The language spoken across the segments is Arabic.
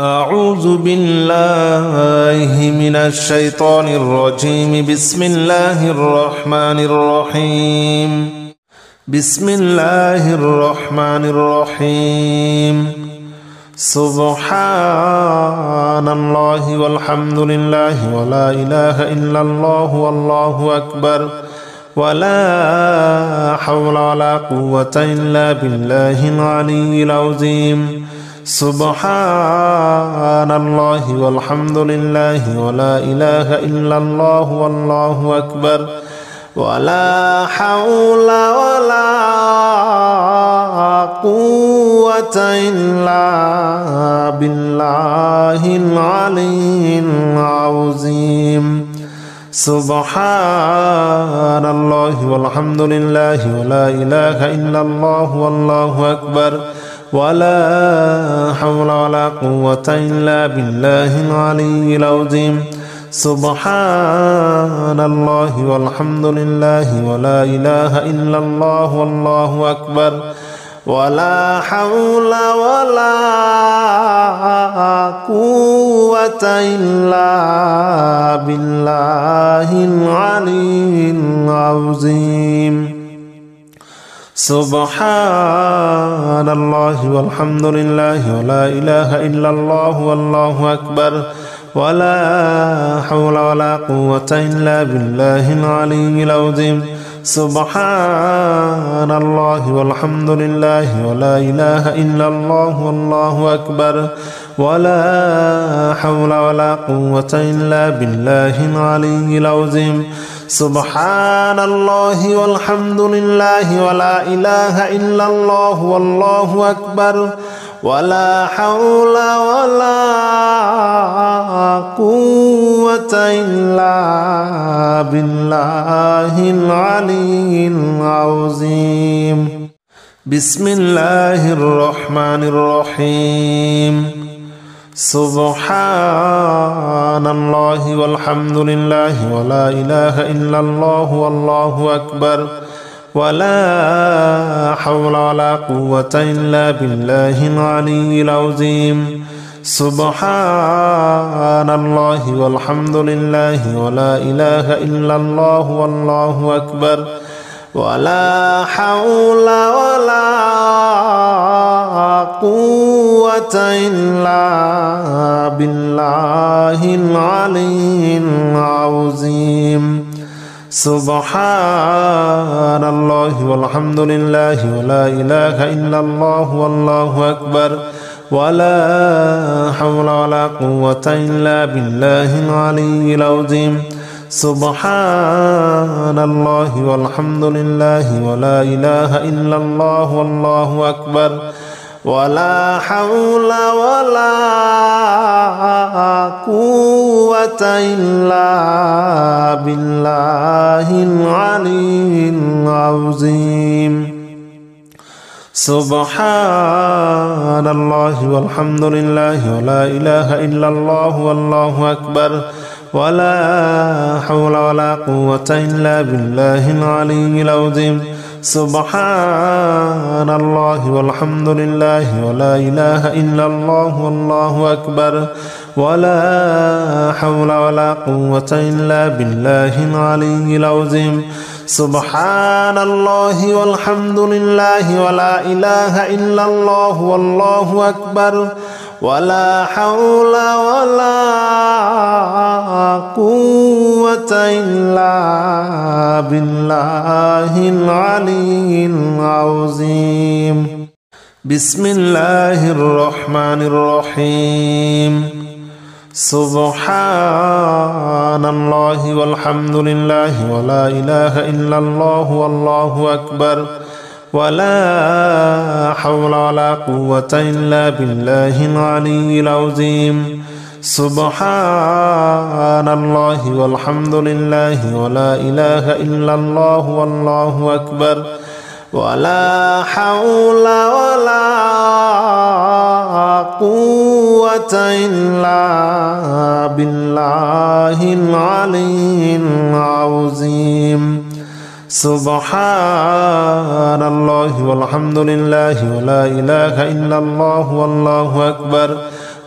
أعوذ بالله من الشيطان الرجيم. بسم الله الرحمن الرحيم. بسم الله الرحمن الرحيم. سبحان الله والحمد لله ولا إله إلا الله والله أكبر ولا حول ولا قوة إلا بالله العلي العظيم. سبحان الله والحمد لله ولا إله إلا الله والله أكبر ولا حول ولا قوة إلا بالله العلي العظيم. سبحان الله والحمد لله ولا إله إلا الله والله أكبر ولا حول ولا قوة إلا بالله العلي العظيم. سبحان الله والحمد لله ولا إله إلا الله والله أكبر ولا حول ولا قوة إلا بالله العلي العظيم. سبحان الله والحمد لله ولا إله إلا الله والله أكبر ولا حول ولا قوة إلا بالله العلي العظيم. سبحان الله والحمد لله ولا إله إلا الله والله أكبر ولا حول ولا قوة إلا بالله العلي العظيم. سبحان الله والحمد لله ولا إله إلا الله والله أكبر ولا حول ولا قوة إلا بالله العلي العظيم. بسم الله الرحمن الرحيم. سبحان الله والحمد لله ولا إله إلا الله والله أكبر ولا حول ولا قوة إلا بالله العلي العظيم. سبحان الله والحمد لله ولا إله إلا الله والله أكبر ولا حول ولا قوة إلا بالله العلي العظيم. سبحان الله والحمد لله ولا إله إلا الله والله أكبر ولا حول ولا قوة إلا بالله العلي العظيم. سبحان الله والحمد لله ولا إله إلا الله والله أكبر ولا حول ولا قوة إلا بالله العلي العظيم. سبحان الله والحمد لله ولا إله إلا الله والله أكبر ولا حول ولا قوة إلا بالله العلي العظيم. سبحان الله والحمد لله ولا إله إلا الله والله أكبر ولا حول ولا قوة إلا بالله العلي العظيم. سبحان الله والحمد لله ولا إله إلا الله والله أكبر ولا حول ولا قوة إلا بالله العلي العظيم. بسم الله الرحمن الرحيم. سبحان الله والحمد لله ولا إله إلا الله والله أكبر ولا حول ولا قوة إلا بالله العلي العظيم. سبحان الله والحمد لله ولا إله إلا الله والله أكبر ولا حول ولا قوة إلا بالله العلي العظيم. سبحان الله والحمد لله ولا إله إلا الله والله أكبر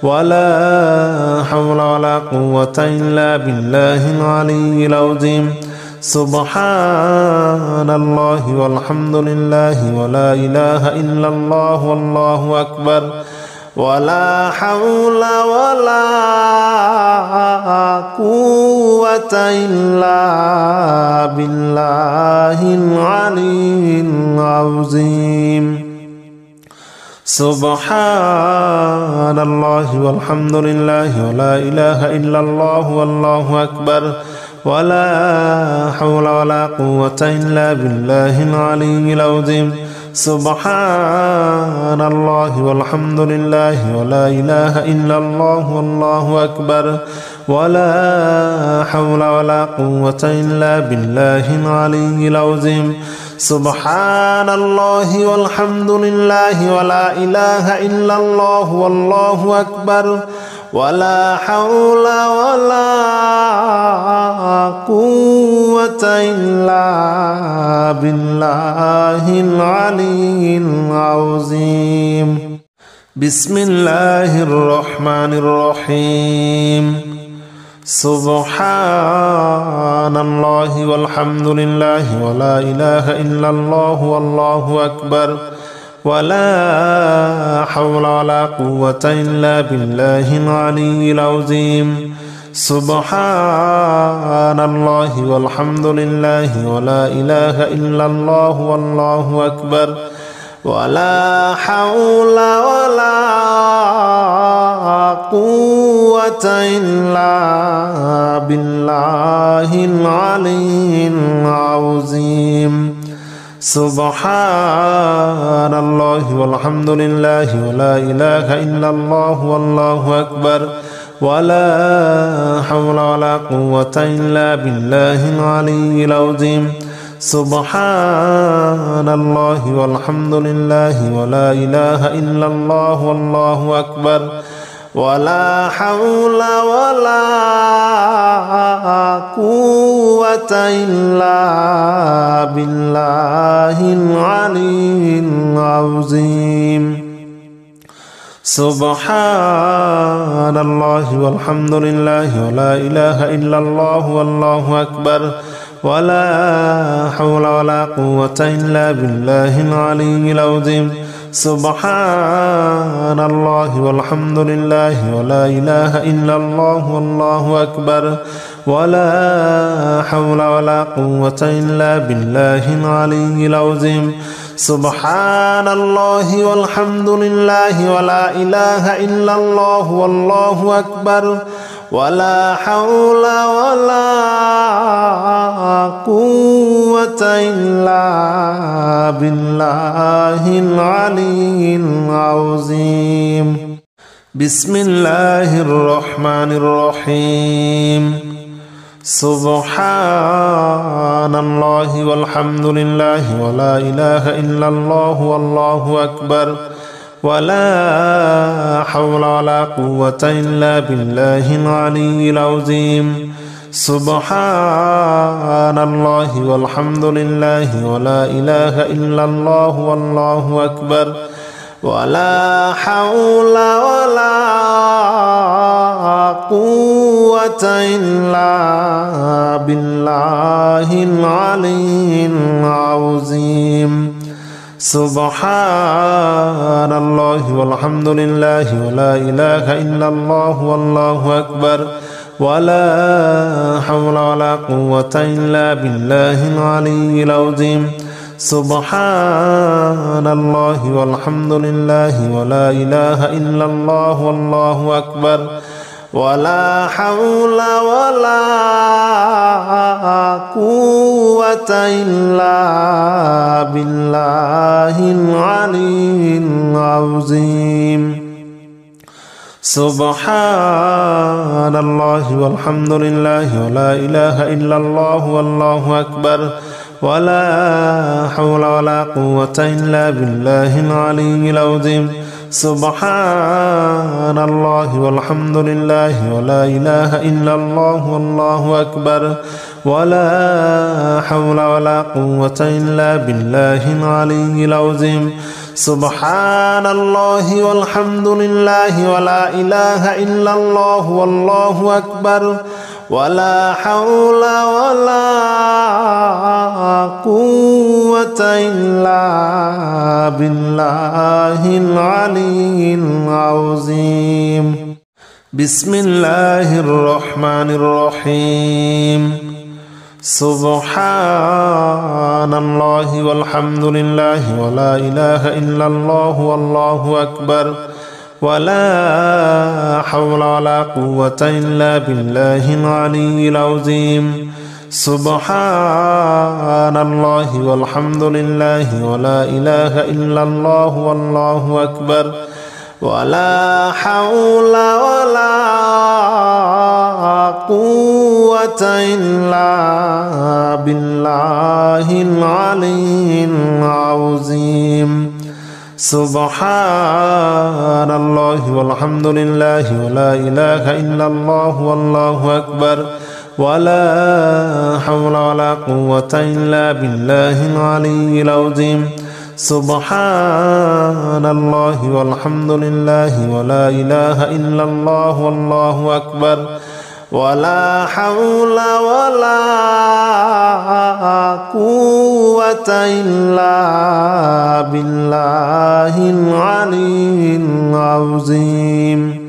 ولا حول ولا قوة إلا بالله العلي العظيم سبحان الله والحمد لله ولا إله إلا الله والله أكبر ولا حول ولا قوة إلا بالله العلي العظيم سبحان الله والحمد لله ولا إله إلا الله والله أكبر ولا حول ولا قوة إلا بالله العلي العظيم سبحان الله والحمد لله ولا إله إلا الله والله أكبر ولا حول ولا قوة إلا بالله العلي العظيم سبحان الله والحمد لله ولا إله إلا الله والله أكبر ولا حول ولا قوة إلا بالله العلي العظيم بسم الله الرحمن الرحيم سبحان الله والحمد لله ولا إله إلا الله والله أكبر ولا حول ولا قوة إلا بالله العلي العظيم سبحان الله والحمد لله ولا إله إلا الله والله أكبر ولا حول ولا قوة إلا بالله العلي العظيم سبحان الله والحمد لله ولا إله إلا الله والله أكبر ولا حول ولا قوة إلا بالله العلي العظيم سبحان الله والحمد لله ولا إله إلا الله والله أكبر ولا حول ولا قوة إلا بالله العلي العظيم سبحان الله والحمد لله ولا إله إلا الله والله أكبر ولا حول ولا قوة إلا بالله العلي العظيم سبحان الله والحمد لله ولا إله إلا الله والله أكبر ولا حول ولا قوة إلا بالله العلي العظيم سبحان الله والحمد لله ولا إله إلا الله والله أكبر ولا حول ولا قوة إلا بالله العلي العظيم بسم الله الرحمن الرحيم سبحان الله والحمد لله ولا إله إلا الله والله أكبر ولا حول ولا قوة إلا بالله العلي العظيم سبحان الله والحمد لله ولا إله إلا الله والله أكبر ولا حول ولا قوة إلا بالله العلي العظيم سبحان الله والحمد لله ولا إله إلا الله والله أكبر ولا حول ولا قوة إلا بالله العلي العظيم سبحان الله والحمد لله ولا إله إلا الله والله أكبر ولا حول ولا قوة إلا بالله العلي العظيم سبحان الله والحمد لله ولا إله إلا الله والله أكبر ولا حول ولا قوة إلا بالله العلي العظيم سبحان الله والحمد لله ولا إله إلا الله والله أكبر ولا حول ولا قوة إلا بالله العلي العظيم سبحان الله والحمد لله ولا إله إلا الله والله أكبر ولا حول ولا قوة إلا بالله العلي العظيم بسم الله الرحمن الرحيم سبحان الله والحمد لله ولا إله إلا الله والله أكبر ولا حول ولا قوة إلا بالله العلي العظيم سبحان الله والحمد لله ولا إله إلا الله والله أكبر ولا حول ولا قوة إلا بالله العلي العظيم سبحان الله والحمد لله ولا إله إلا الله والله أكبر ولا حول ولا قوة إلا بالله العلي العظيم سبحان الله والحمد لله ولا إله إلا الله والله أكبر ولا حول ولا قوة إلا بالله العلي العظيم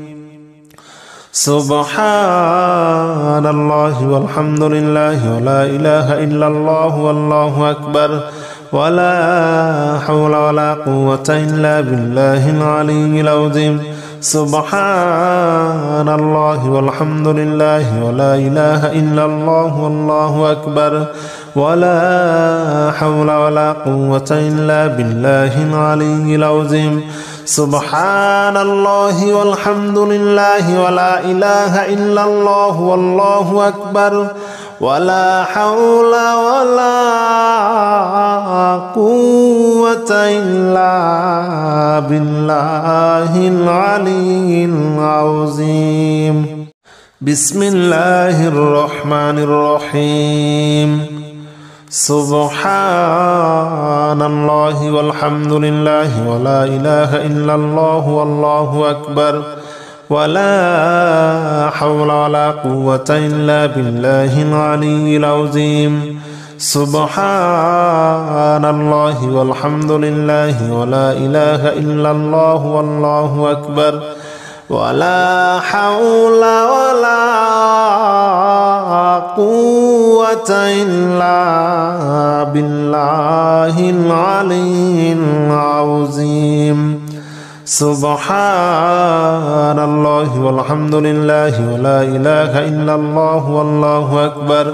سبحان الله والحمد لله ولا إله إلا الله والله أكبر ولا حول ولا قوة إلا بالله العلي العظيم سبحان الله والحمد لله ولا إله إلا الله والله أكبر ولا حول ولا قوة إلا بالله العلي العظيم سبحان الله والحمد لله ولا إله إلا الله والله أكبر ولا حول ولا قوة إلا بالله العلي العظيم بسم الله الرحمن الرحيم سبحان الله والحمد لله ولا إله إلا الله والله أكبر ولا حول ولا قوة إلا بالله العلي العظيم سبحان الله والحمد لله ولا إله إلا الله والله أكبر ولا حول ولا قوة إلا بالله العلي العظيم سبحان الله والحمد لله ولا إله إلا الله والله أكبر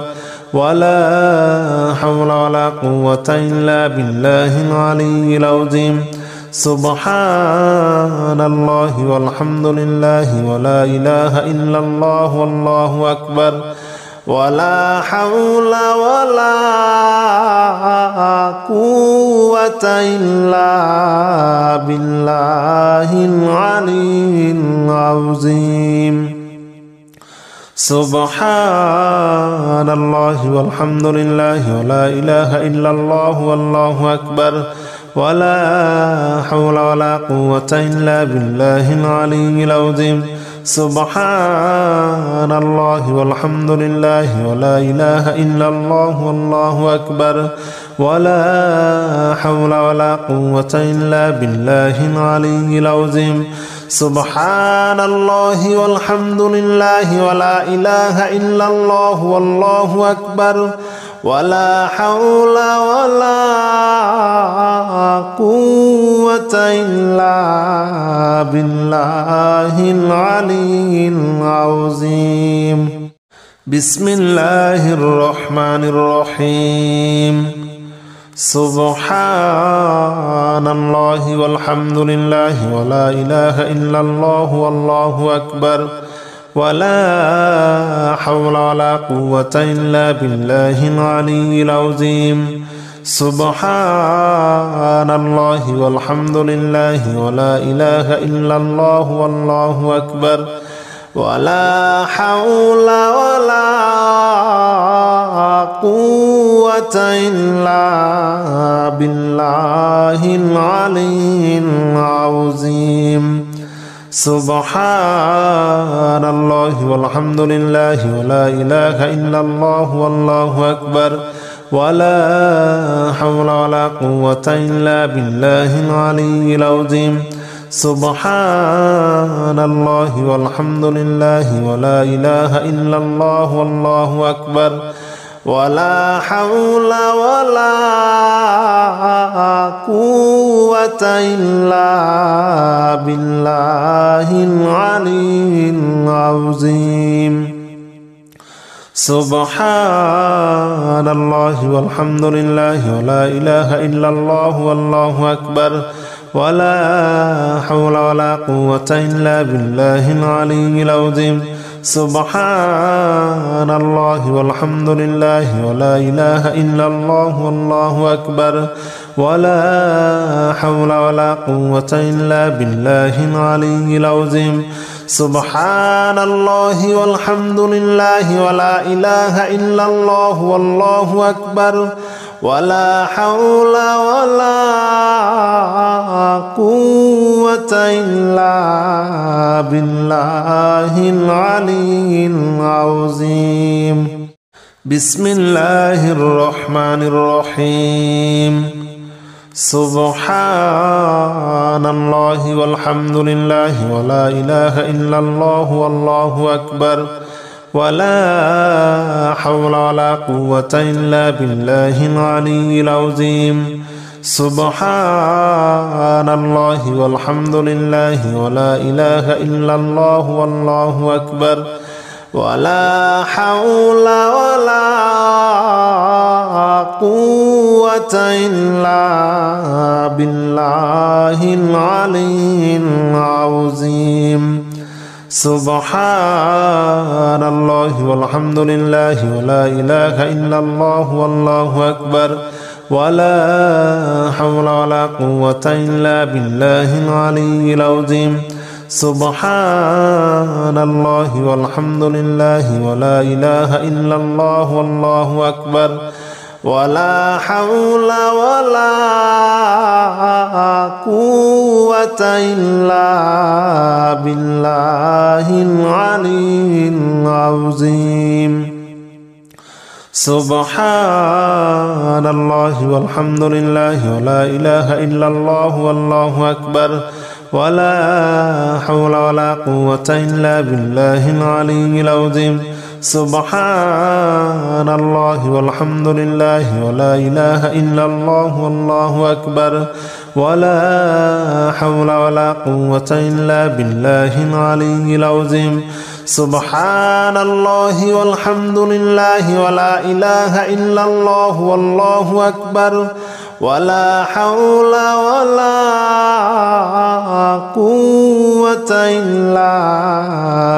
ولا حول ولا قوة إلا بالله العلي العظيم سبحان الله والحمد لله ولا إله إلا الله والله أكبر ولا حول ولا قوة إلا بالله العلي العظيم سبحان الله والحمد لله ولا إله إلا الله والله أكبر ولا حول ولا قوة إلا بالله العلي العظيم سبحان الله والحمد لله ولا إله إلا الله والله أكبر ولا حول ولا قوة إلا بالله العلي العظيم سبحان الله والحمد لله ولا إله إلا الله والله أكبر ولا حول ولا قوة إلا بالله العلي العظيم بسم الله الرحمن الرحيم سبحان الله والحمد لله ولا إله إلا الله والله أكبر ولا حول ولا قوة إلا بالله العلي العظيم سبحان الله والحمد لله ولا إله إلا الله والله أكبر ولا حول ولا قوة قوة إلا بالله العلي العظيم سبحان الله والحمد لله ولا إله إلا الله والله أكبر ولا حول ولا قوة إلا بالله العلي العظيم سبحان الله والحمد لله ولا إله إلا الله والله أكبر ولا حول ولا قوة إلا بالله العلي العظيم سبحان الله والحمد لله ولا إله إلا الله والله أكبر ولا حول ولا قوة إلا بالله العلي العظيم سبحان الله والحمد لله ولا إله إلا الله والله أكبر ولا حول ولا قوة إلا بالله العلي العظيم سبحان الله والحمد لله ولا إله إلا الله والله أكبر ولا حول ولا قوة إلا بالله العلي العظيم بسم الله الرحمن الرحيم سبحان الله والحمد لله ولا إله إلا الله والله أكبر ولا حول ولا قوة إلا بالله العلي العظيم سبحان الله والحمد لله ولا إله إلا الله والله أكبر ولا حول ولا قوة إلا بالله العلي العظيم سبحان الله والحمد لله ولا إله إلا الله والله أكبر ولا حول ولا قوة إلا بالله العلي العظيم سبحان الله والحمد لله ولا إله إلا الله والله أكبر ولا حول ولا قوة إلا بالله العلي العظيم سبحان الله والحمد لله ولا إله إلا الله والله أكبر ولا حول ولا قوة إلا بالله العلي العظيم سبحان الله والحمد لله ولا إله إلا الله والله أكبر ولا حول ولا قوة إلا بالله العلي العظيم سبحان الله والحمد لله ولا إله إلا الله والله أكبر ولا حول ولا قوة إلا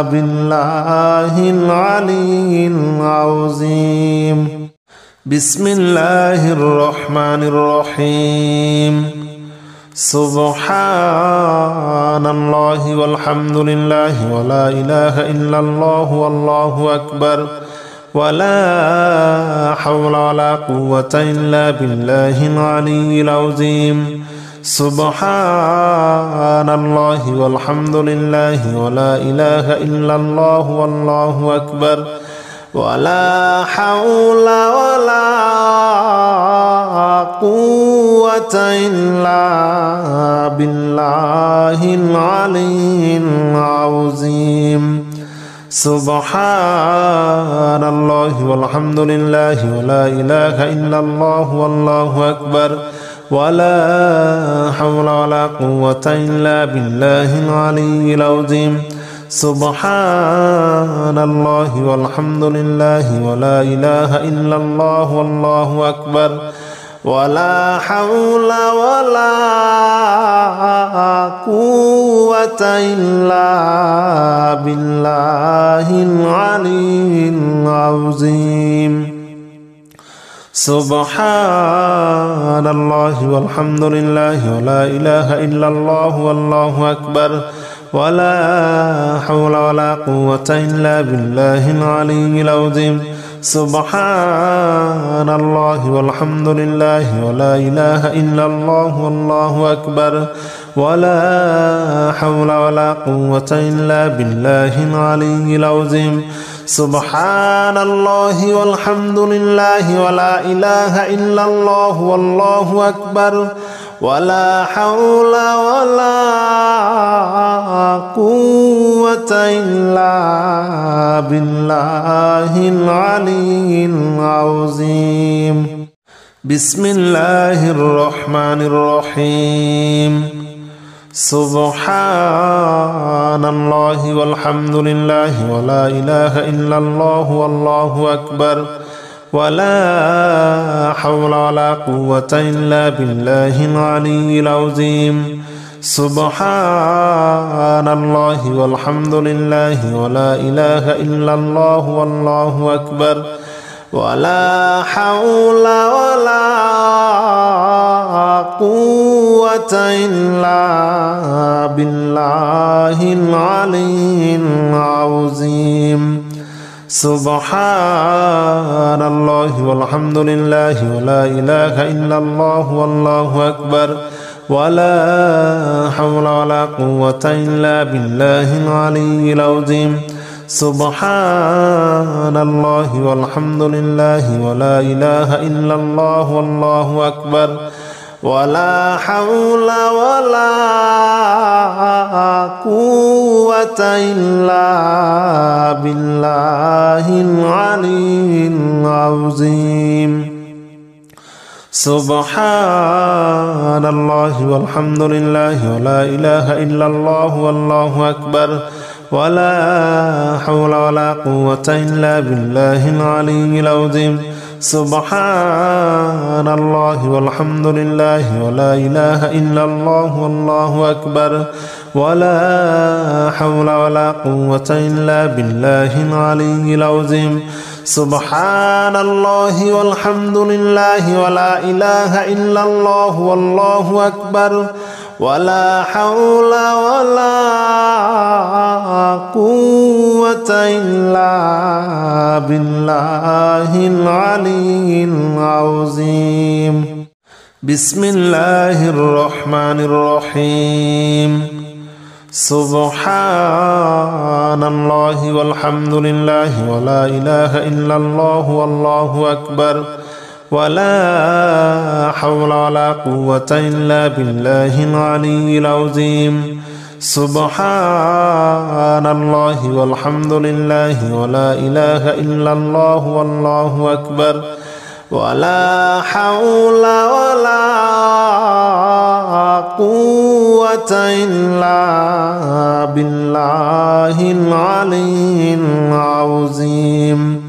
بالله العلي العظيم بسم الله الرحمن الرحيم سبحان الله والحمد لله ولا إله إلا الله والله أكبر ولا حول ولا قوة إلا بالله العلي العظيم سبحان الله والحمد لله ولا إله إلا الله والله أكبر ولا حول ولا قوة إلا بالله العلي العظيم سبحان الله والحمد لله ولا إله إلا الله والله أكبر ولا حول ولا قوة إلا بالله العلي العظيم سبحان الله والحمد لله ولا إله إلا الله والله أكبر ولا حول ولا قوة إلا بالله العلي العظيم سبحان الله والحمد لله ولا إله إلا الله والله أكبر ولا حول ولا قوة إلا بالله العلي العظيم سبحان الله والحمد لله ولا إله إلا الله والله أكبر ولا حول ولا قوة إلا بالله العلي العظيم سبحان الله والحمد لله ولا إله إلا الله والله أكبر ولا حول ولا قوة إلا بالله العلي العظيم بسم الله الرحمن الرحيم سبحان الله والحمد لله ولا إله إلا الله والله أكبر ولا حول ولا قوة إلا بالله العلي العظيم سبحان الله والحمد لله ولا إله إلا الله والله أكبر ولا حول ولا قوة إلا بالله العلي العظيم سبحان الله والحمد لله ولا إله إلا الله والله أكبر ولا حول ولا قوة إلا بالله العلي العظيم سبحان الله والحمد لله ولا إله إلا الله والله أكبر ولا حول ولا قوة إلا بالله العلي العظيم سبحان الله والحمد لله ولا إله إلا الله والله أكبر ولا حول ولا قوة إلا بالله العلي العظيم سبحان الله والحمد لله ولا إله إلا الله والله أكبر ولا حول ولا قوة إلا بالله العلي العظيم سبحان الله والحمد لله ولا إله إلا الله والله أكبر ولا حول ولا قوة إلا بالله العلي العظيم بسم الله الرحمن الرحيم سبحان الله والحمد لله ولا إله إلا الله والله أكبر ولا حول ولا قوة إلا بالله العلي العظيم سبحان الله والحمد لله ولا إله إلا الله والله أكبر ولا حول ولا قوة إلا بالله العلي العظيم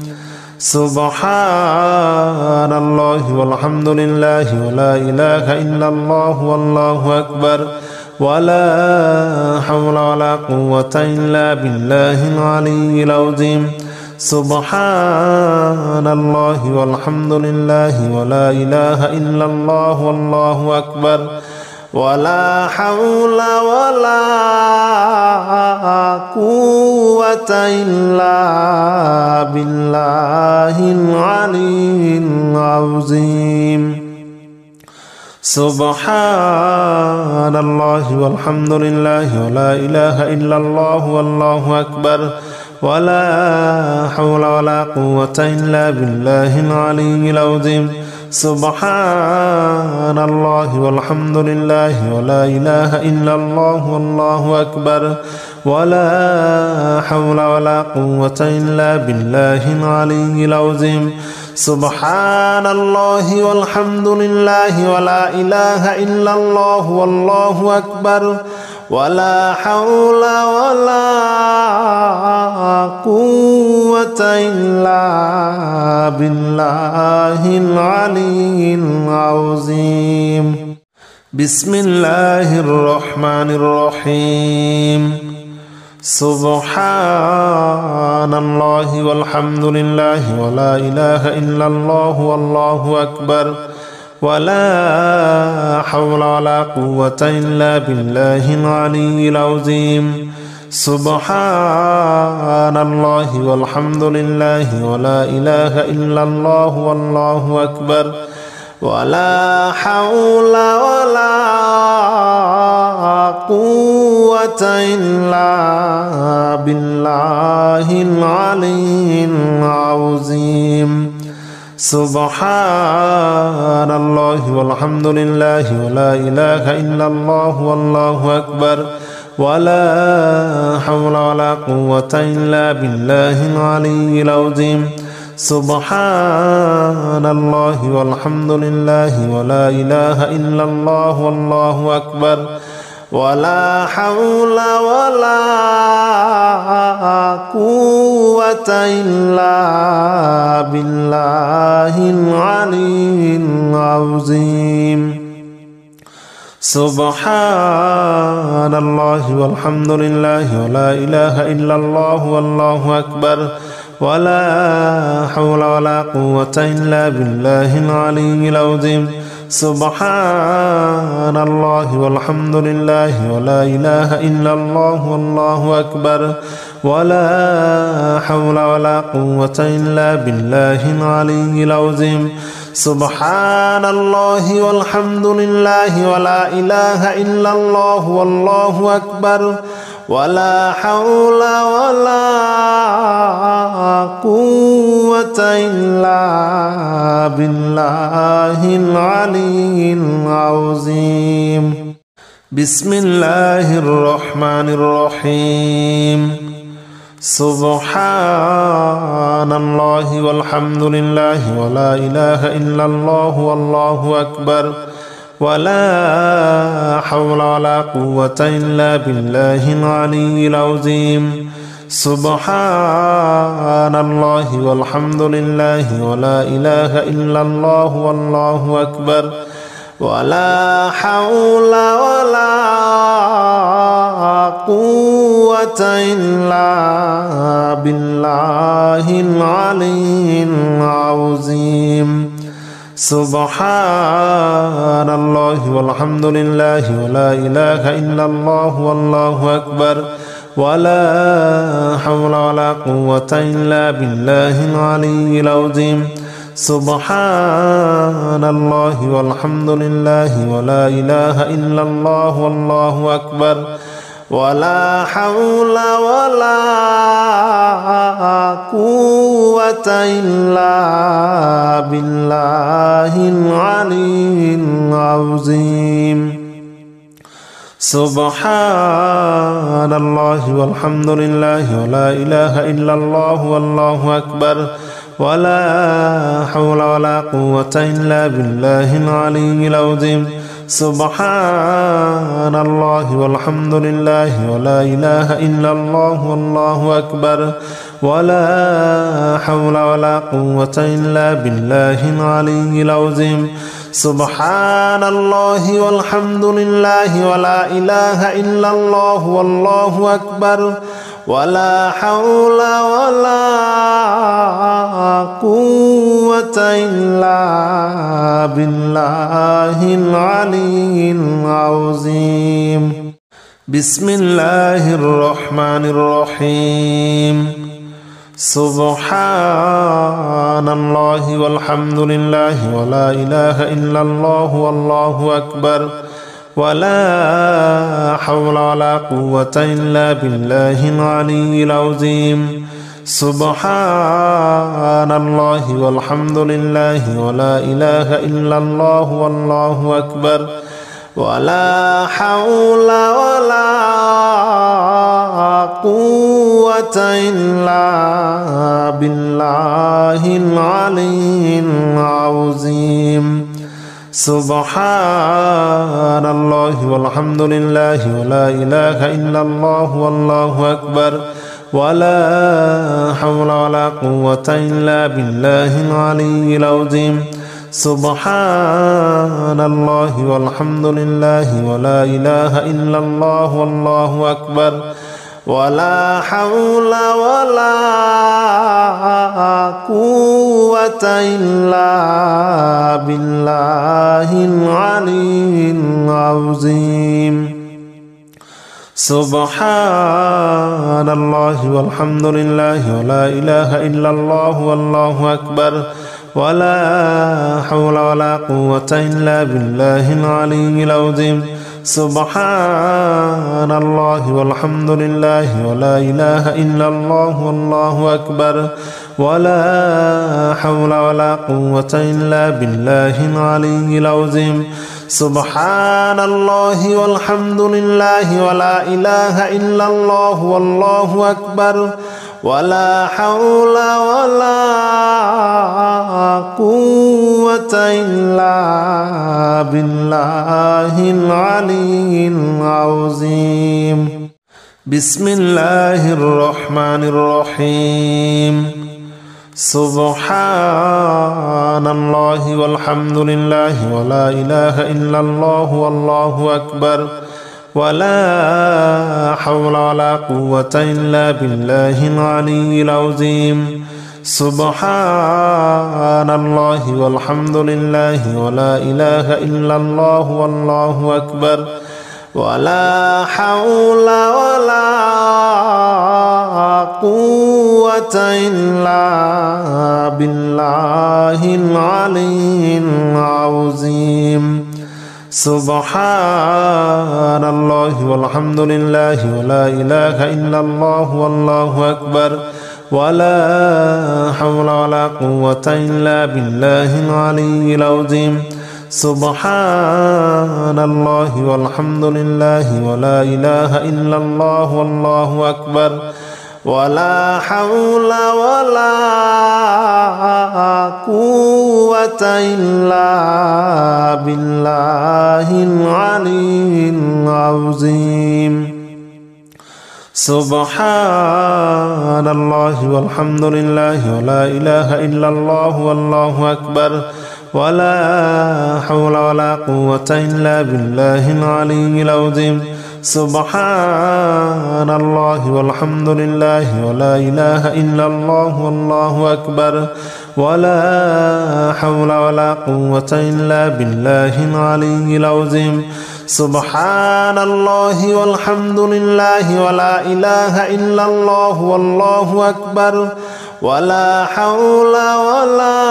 سبحان الله والحمد لله ولا إله إلا الله والله أكبر ولا حول ولا قوة إلا بالله العلي العظيم سبحان الله والحمد لله ولا إله إلا الله والله أكبر ولا حول ولا قوة إلا بالله العلي العظيم سبحان الله والحمد لله ولا إله إلا الله والله أكبر ولا حول ولا قوة إلا بالله العلي العظيم سبحان الله والحمد لله ولا إله إلا الله والله أكبر ولا حول ولا قوة إلا بالله العلي العظيم سبحان الله والحمد لله ولا إله إلا الله والله أكبر ولا حول ولا قوة إلا بالله العلي العظيم بسم الله الرحمن الرحيم سبحان الله والحمد لله ولا إله إلا الله والله أكبر ولا حول ولا قوة إلا بالله العلي العظيم سبحان الله والحمد لله ولا إله إلا الله والله أكبر ولا حول ولا قوة إلا بالله العلي العظيم سبحان الله والحمد لله ولا إله إلا الله والله أكبر ولا حول ولا قوة إلا بالله العلي العظيم سبحان الله والحمد لله ولا إله إلا الله والله أكبر ولا حول ولا قوة إلا بالله العلي العظيم سبحان الله والحمد لله ولا إله إلا الله والله أكبر ولا حول ولا قوة إلا بالله العلي العظيم سبحان الله والحمد لله ولا إله إلا الله والله أكبر ولا حول ولا قوة إلا بالله العلي العظيم سبحان الله والحمد لله ولا إله إلا الله والله أكبر ولا حول ولا قوة إلا بالله العلي العظيم بسم الله الرحمن الرحيم سبحان الله والحمد لله ولا إله إلا الله والله أكبر ولا حول ولا قوة إلا بالله العلي العظيم سبحان الله والحمد لله ولا إله إلا الله والله أكبر ولا حول ولا قوة إلا بالله العلي العظيم سبحان الله والحمد لله ولا إله إلا الله والله أكبر ولا حول ولا قوة إلا بالله العلي العظيم سبحان الله والحمد لله ولا إله إلا الله والله أكبر ولا حول ولا قوة إلا بالله العلي العظيم سبحان الله والحمد لله ولا إله إلا الله والله أكبر ولا حول ولا قوة إلا بالله العلي العظيم سبحان الله والحمد لله ولا إله إلا الله والله أكبر ولا حول ولا قوة إلا بالله العلي العظيم سبحان الله والحمد لله ولا إله إلا الله والله أكبر ولا حول ولا قوة إلا بالله العلي العظيم بسم الله الرحمن الرحيم سبحان الله والحمد لله ولا إله إلا الله والله أكبر ولا حول ولا قوة إلا بالله العلي العظيم سبحان الله والحمد لله ولا إله إلا الله والله أكبر ولا حول ولا قوة إلا بالله العلي العظيم سبحان الله والحمد لله ولا إله إلا الله والله أكبر ولا حول ولا قوة إلا بالله العلي العظيم سبحان الله والحمد لله ولا إله إلا الله والله أكبر ولا حول ولا قوة إلا بالله العلي العظيم سبحان الله والحمد لله ولا إله إلا الله والله أكبر ولا حول ولا قوة إلا بالله العلي العظيم سبحان الله والحمد لله ولا إله إلا الله والله أكبر ولا حول ولا قوة إلا بالله العلي العظيم سبحان الله والحمد لله ولا إله إلا الله والله أكبر ولا حول ولا قوة إلا بالله العلي العظيم بسم الله الرحمن الرحيم سبحان الله والحمد لله ولا إله إلا الله والله أكبر ولا حول ولا قوة إلا بالله العلي العظيم سبحان الله والحمد لله ولا إله إلا الله والله أكبر ولا حول ولا قوة إلا بالله العلي العظيم سبحان الله والحمد لله ولا إله إلا الله والله أكبر ولا حول ولا قوة إلا بالله العلي العظيم سبحان الله والحمد لله ولا إله إلا الله والله أكبر ولا حول ولا قوة إلا بالله العلي العظيم سبحان الله والحمد لله ولا إله إلا الله والله أكبر ولا حول ولا قوة إلا بالله العلي العظيم سبحان الله والحمد لله ولا إله إلا الله والله أكبر ولا حول ولا قوة إلا بالله العلي العظيم سبحان الله والحمد لله ولا إله إلا الله والله أكبر ولا حول ولا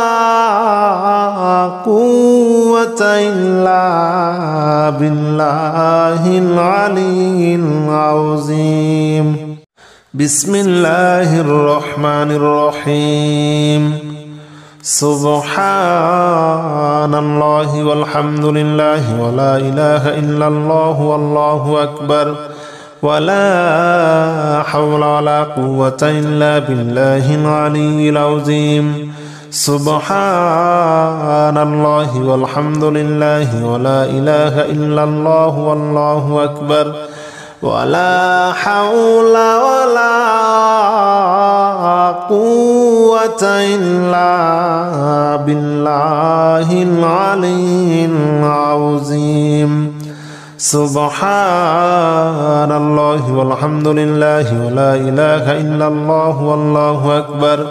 قوة إلا بالله العلي العظيم بسم الله الرحمن الرحيم سبحان الله والحمد لله ولا إله إلا الله والله أكبر ولا حول ولا قوة إلا بالله العلي العظيم سبحان الله والحمد لله ولا إله إلا الله والله أكبر ولا حول ولا قوة إلا بالله العلي العظيم سبحان الله والحمد لله ولا إله إلا الله والله أكبر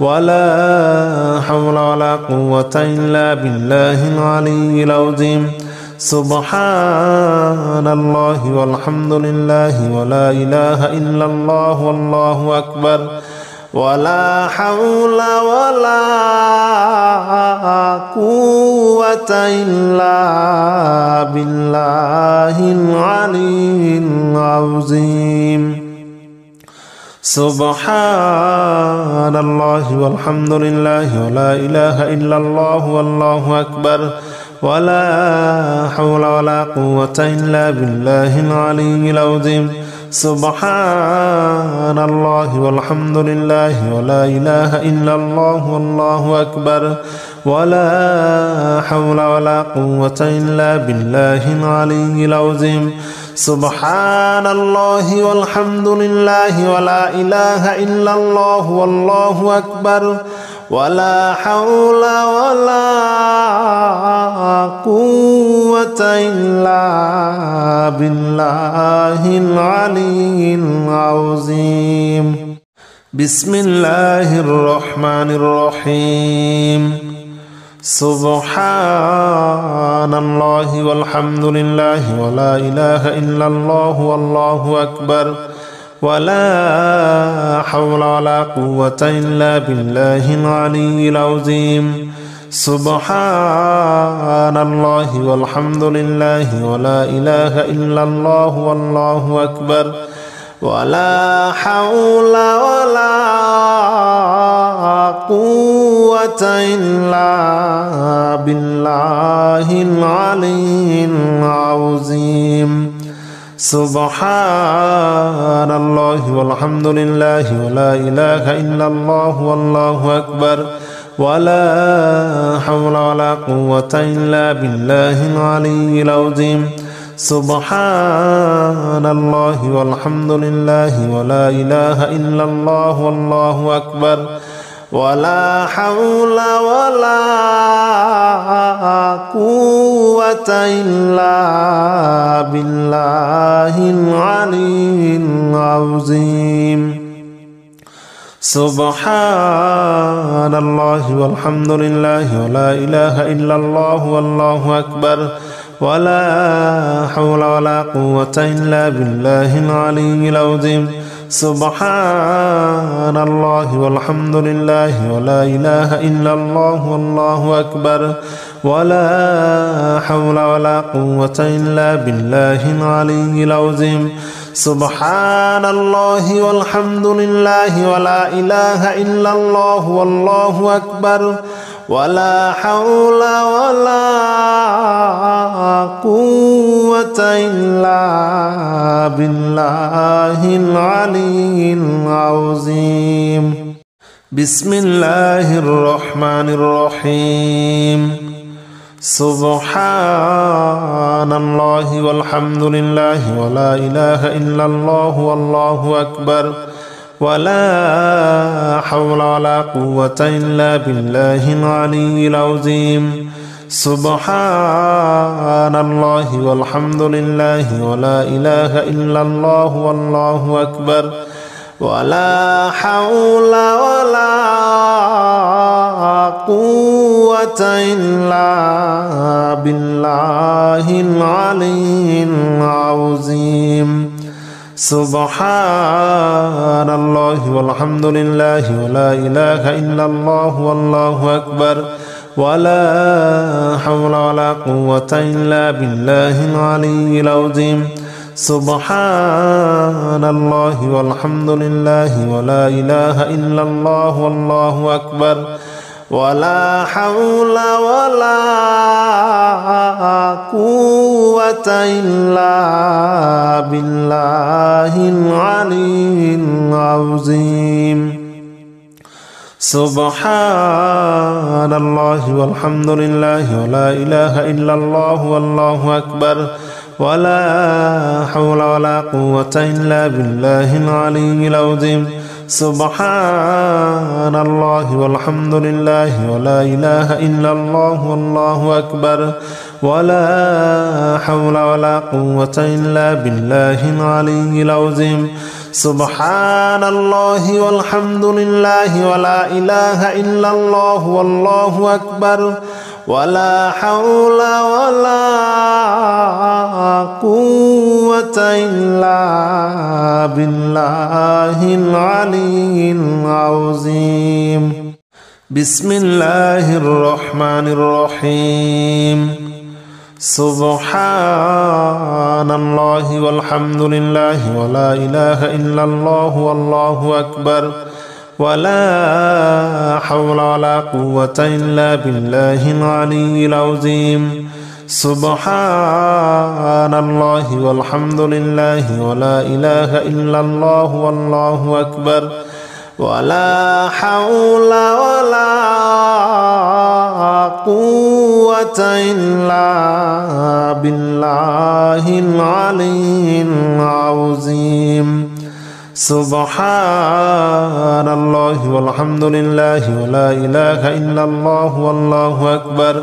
ولا حول ولا قوة إلا بالله العلي العظيم سبحان الله والحمد لله ولا إله إلا الله والله أكبر ولا حول ولا قوة إلا بالله العلي العظيم سبحان الله والحمد لله ولا إله إلا الله والله أكبر ولا حول ولا قوة إلا بالله العلي العظيم سبحان الله والحمد لله ولا إله إلا الله والله أكبر ولا حول ولا قوة إلا بالله العلي العظيم سبحان الله والحمد لله ولا إله إلا الله والله أكبر ولا حول ولا قوة إلا بالله العلي العظيم بسم الله الرحمن الرحيم سبحان الله والحمد لله ولا إله إلا الله والله أكبر ولا حول ولا قوة إلا بالله العلي العظيم سبحان الله والحمد لله ولا إله إلا الله والله أكبر ولا حول ولا قوة إلا بالله العلي العظيم سبحان الله والحمد لله ولا إله إلا الله والله أكبر ولا حول ولا قوة إلا بالله العلي العظيم سبحان الله والحمد لله ولا إله إلا الله والله أكبر ولا حول ولا قوة إلا بالله العلي العظيم سبحان الله والحمد لله ولا إله إلا الله والله أكبر ولا حول ولا قوة إلا بالله العلي العظيم سبحان الله والحمد لله ولا إله إلا الله والله أكبر ولا حول ولا قوة إلا بالله العلي العظيم سبحان الله والحمد لله ولا إله إلا الله والله أكبر ولا حول ولا قوة إلا بالله العلي العظيم بسم الله الرحمن الرحيم سبحان الله والحمد لله ولا إله إلا الله والله أكبر ولا حول ولا قوة إلا بالله العلي العظيم سبحان الله والحمد لله ولا إله إلا الله والله أكبر ولا حول ولا قوة إلا بالله العلي العظيم سبحان الله والحمد لله ولا إله إلا الله والله أكبر ولا حول ولا قوة إلا بالله العلي العظيم سبحان الله والحمد لله ولا إله إلا الله والله أكبر ولا حول ولا قوة إلا بالله العلي العظيم سبحان الله والحمد لله ولا إله إلا الله والله أكبر ولا حول ولا قوة إلا بالله العلي العظيم سبحان الله والحمد لله ولا إله إلا الله والله أكبر ولا حول ولا قوة إلا بالله العلي العظيم سبحان الله والحمد لله ولا إله إلا الله والله أكبر ولا حول ولا قوة إلا بالله العلي العظيم بسم الله الرحمن الرحيم سبحان الله والحمد لله ولا إله إلا الله والله أكبر ولا حول ولا قوة إلا بالله العلي العظيم سبحان الله والحمد لله ولا إله إلا الله والله أكبر ولا حول ولا قوة إلا بالله العلي العظيم سبحان الله والحمد لله ولا إله إلا الله والله أكبر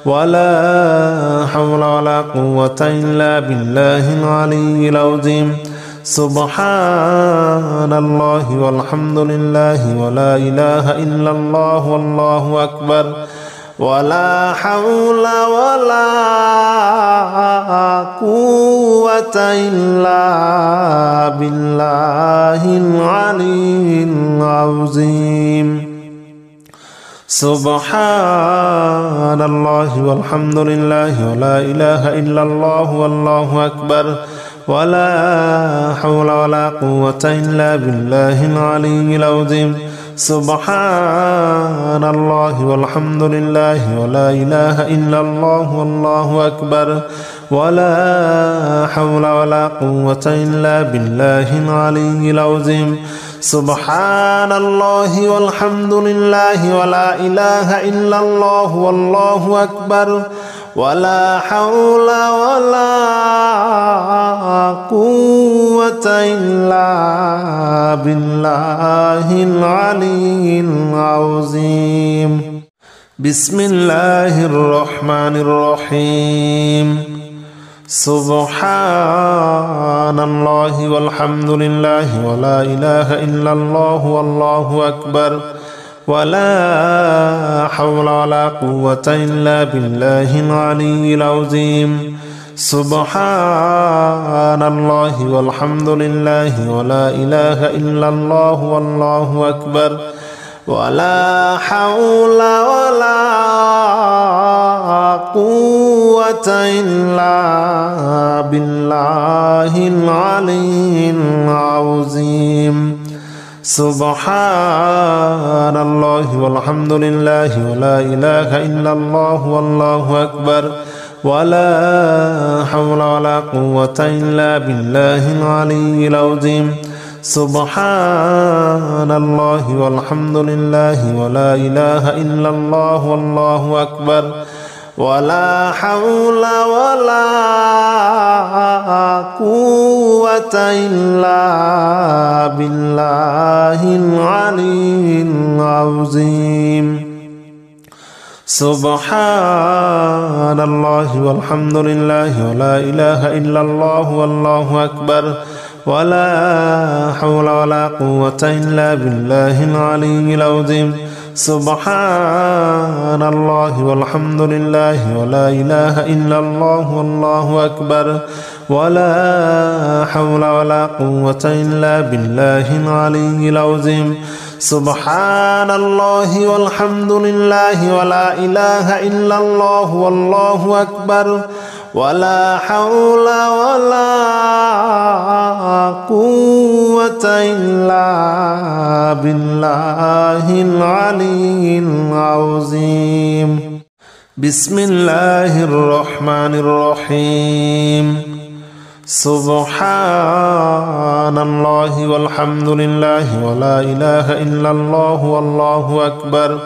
ولا حول ولا قوة إلا بالله العلي العظيم سبحان الله والحمد لله ولا إله إلا الله والله أكبر ولا حول ولا قوة إلا بالله العلي العظيم. سبحان الله والحمد لله ولا إله إلا الله والله أكبر ولا حول ولا قوة إلا بالله العلي العظيم. سبحان الله والحمد لله ولا إله إلا الله والله أكبر ولا حول ولا قوة إلا بالله العلي العظيم. سبحان الله والحمد لله ولا إله إلا الله والله أكبر ولا حول ولا قوة إلا بالله العلي العظيم. بسم الله الرحمن الرحيم. سبحان الله والحمد لله ولا إله إلا الله والله أكبر ولا حول ولا قوة إلا بالله العلي العظيم. سبحان الله والحمد لله ولا إله إلا الله والله أكبر ولا حول ولا قوة إلا بالله العلي العظيم. سبحان الله والحمد لله ولا إله إلا الله والله أكبر ولا حول ولا قوة إلا بالله العلي العظيم. سبحان الله والحمد لله ولا إله إلا الله والله أكبر ولا حول ولا قوة إلا بالله العلي العظيم. سبحان الله والحمد لله ولا إله إلا الله والله أكبر ولا حول ولا قوة إلا بالله العلي العظيم. سبحان الله والحمد لله ولا إله إلا الله والله أكبر ولا حول ولا قوة إلا بالله العلي العظيم. سبحان الله والحمد لله ولا إله إلا الله والله أكبر ولا حول ولا قوة إلا بالله العلي العظيم. بسم الله الرحمن الرحيم. سبحان الله والحمد لله ولا إله إلا الله والله أكبر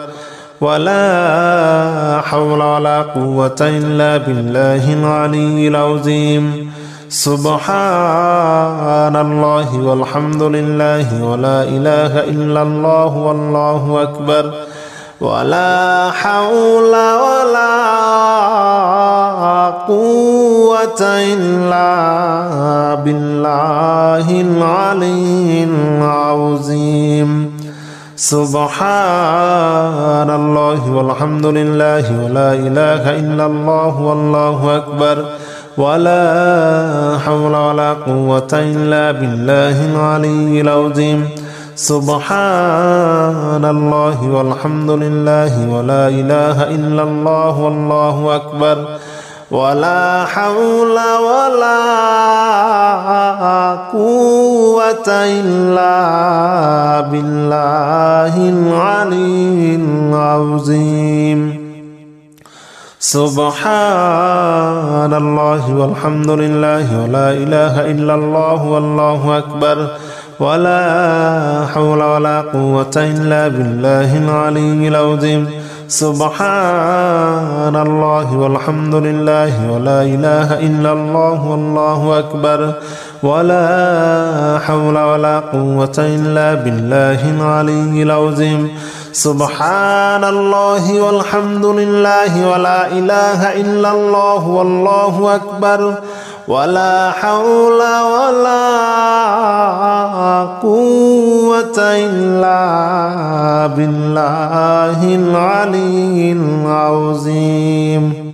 ولا حول ولا قوة إلا بالله العلي العظيم. سبحان الله والحمد لله ولا إله إلا الله والله أكبر ولا حول ولا قوة إلا بالله العلي العظيم. سبحان الله والحمد لله ولا إله إلا الله والله أكبر ولا حول ولا قوة إلا بالله العلي العظيم. سبحان الله والحمد لله ولا إله إلا الله والله أكبر ولا حول ولا قوة إلا بالله العلي العظيم. سبحان الله والحمد لله ولا إله إلا الله والله أكبر ولا حول ولا قوة إلا بالله العلي العظيم. سبحان الله والحمد لله ولا إله إلا الله والله أكبر ولا حول ولا قوة إلا بالله العلي العظيم. سبحان الله والحمد لله ولا إله إلا الله والله أكبر ولا حول ولا قوة إلا بالله العلي العظيم.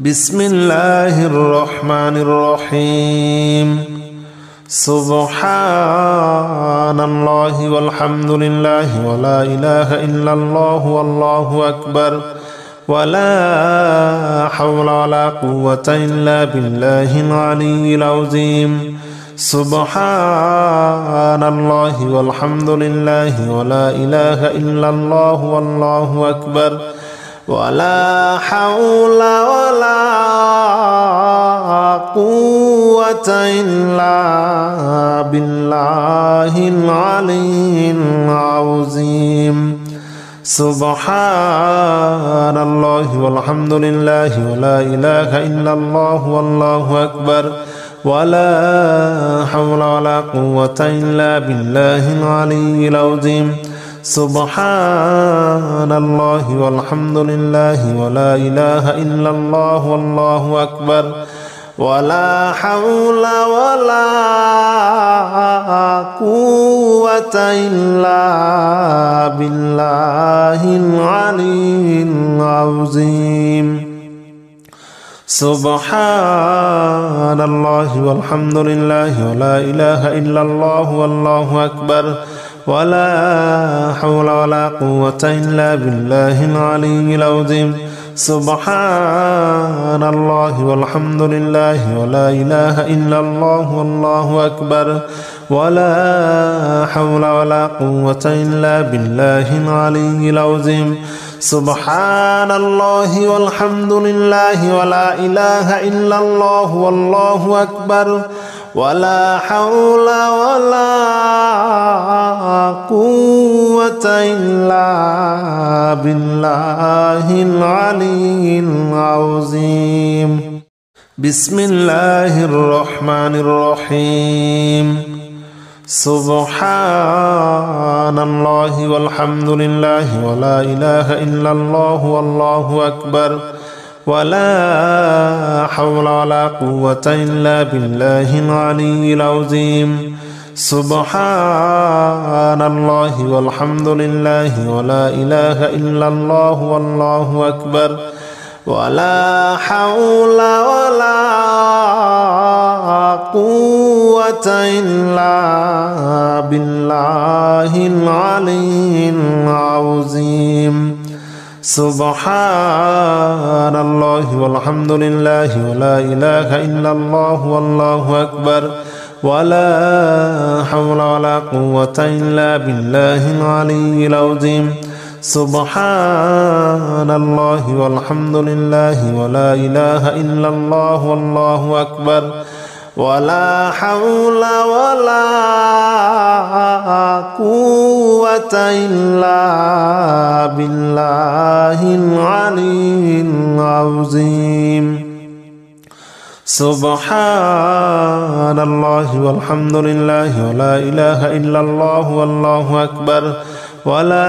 بسم الله الرحمن الرحيم. سبحان الله والحمد لله ولا إله إلا الله والله أكبر ولا حول ولا قوة إلا بالله العلي العظيم. سبحان الله والحمد لله ولا إله إلا الله والله أكبر ولا حول ولا قوة إلا بالله العلي العظيم. سبحان الله والحمد لله ولا إله إلا الله والله أكبر ولا حول ولا قوة إلا بالله العلي العظيم. سبحان الله والحمد لله ولا إله إلا الله والله أكبر ولا حول ولا قوة إلا بالله العلي العظيم. سبحان الله والحمد لله ولا إله إلا الله والله أكبر ولا حول ولا قوة إلا بالله العلي العظيم. سبحان الله والحمد لله ولا إله إلا الله والله أكبر ولا حول ولا قوة إلا بالله العلي العظيم. سبحان الله والحمد لله ولا إله إلا الله والله أكبر ولا حول ولا قوة إلا بالله العلي العظيم. بسم الله الرحمن الرحيم. سبحان الله والحمد لله ولا إله إلا الله والله أكبر ولا حول ولا قوة إلا بالله العلي العظيم. سبحان الله والحمد لله ولا إله إلا الله والله أكبر ولا حول ولا قوة إلا بالله العلي العظيم. سبحان الله والحمد لله ولا إله إلا الله والله أكبر ولا حول ولا قوة إلا بالله العلي العظيم. سبحان الله والحمد لله ولا إله إلا الله والله أكبر ولا حول ولا قوة إلا بالله العلي العظيم. سبحان الله والحمد لله ولا إله إلا الله والله أكبر ولا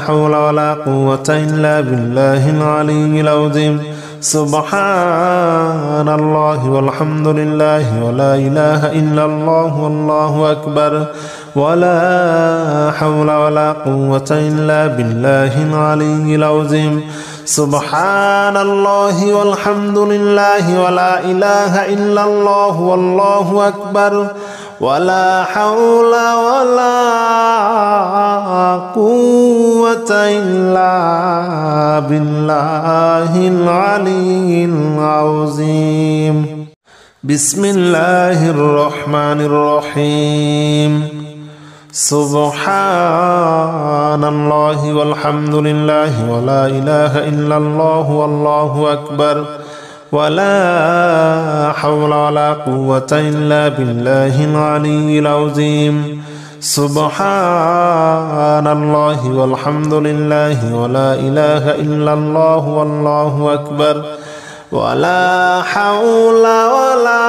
حول ولا قوة إلا بالله العلي العظيم. سبحان الله والحمد لله ولا إله إلا الله والله أكبر ولا حول ولا قوة إلا بالله العلي العظيم. سبحان الله والحمد لله ولا إله إلا الله والله أكبر ولا حول ولا قوة إلا بالله العلي العظيم. بسم الله الرحمن الرحيم. سبحان الله والحمد لله ولا إله إلا الله والله أكبر ولا حول ولا قوة إلا بالله العلي العظيم. سبحان الله والحمد لله ولا إله إلا الله والله أكبر ولا حول ولا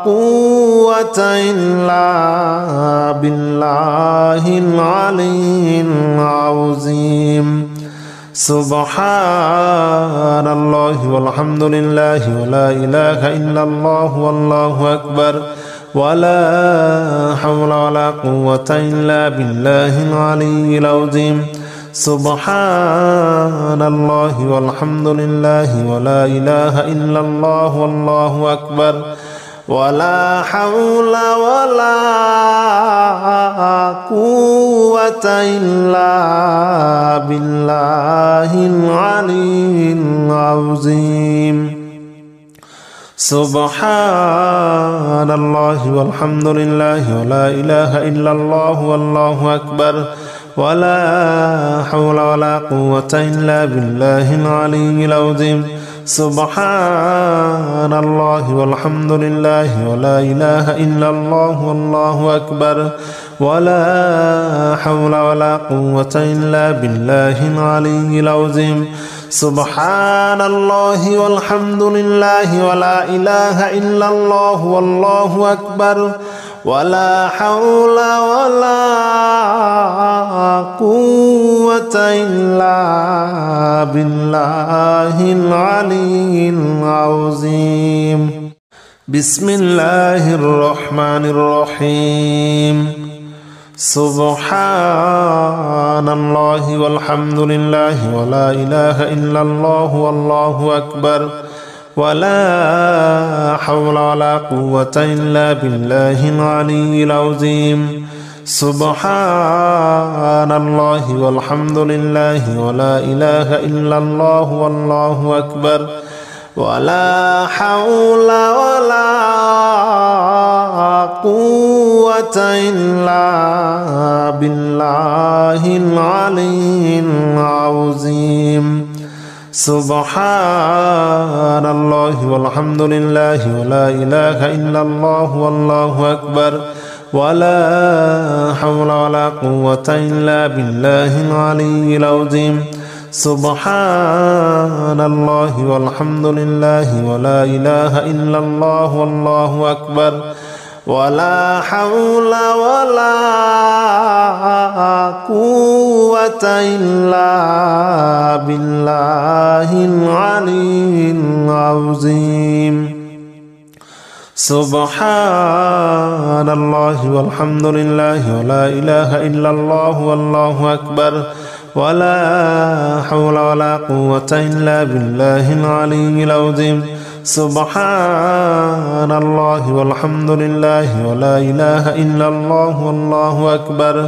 قوة إلا بالله العلي العظيم. سبحان الله والحمد لله ولا إله إلا الله والله أكبر ولا حول ولا قوة إلا بالله العلي العظيم سبحان الله والحمد لله ولا إله إلا الله والله أكبر ولا حول ولا قوة إلا بالله العلي العظيم سبحان الله والحمد لله ولا إله إلا الله والله أكبر ولا حول ولا قوة إلا بالله العلي العظيم سبحان الله والحمد لله ولا إله إلا الله والله أكبر ولا حول ولا قوة إلا بالله العلي العظيم سبحان الله والحمد لله ولا إله إلا الله والله أكبر ولا حول ولا قوة إلا بالله العلي العظيم بسم الله الرحمن الرحيم سبحان الله والحمد لله ولا إله إلا الله والله أكبر ولا حول ولا قوة إلا بالله العلي العظيم سبحان الله والحمد لله ولا إله إلا الله والله أكبر ولا حول ولا قوة إلا بالله العلي العظيم سبحان الله والحمد لله ولا إله إلا الله والله أكبر ولا حول ولا قوة إلا بالله العلي العظيم سبحان الله والحمد لله ولا إله إلا الله والله أكبر ولا حول ولا قوة إلا بالله العلي العظيم سبحان الله والحمد لله ولا إله إلا الله والله أكبر ولا حول ولا قوة إلا بالله العلي العظيم سبحان الله والحمد لله ولا إله إلا الله والله أكبر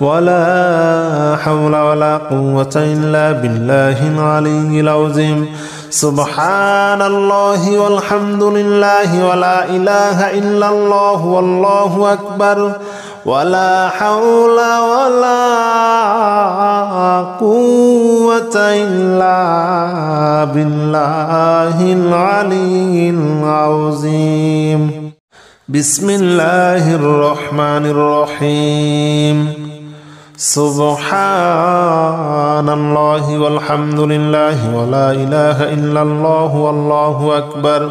ولا حول ولا قوة إلا بالله العلي العظيم سبحان الله والحمد لله ولا إله إلا الله والله أكبر ولا حول ولا قوة إلا بالله العلي العظيم بسم الله الرحمن الرحيم سبحان الله والحمد لله ولا إله إلا الله والله أكبر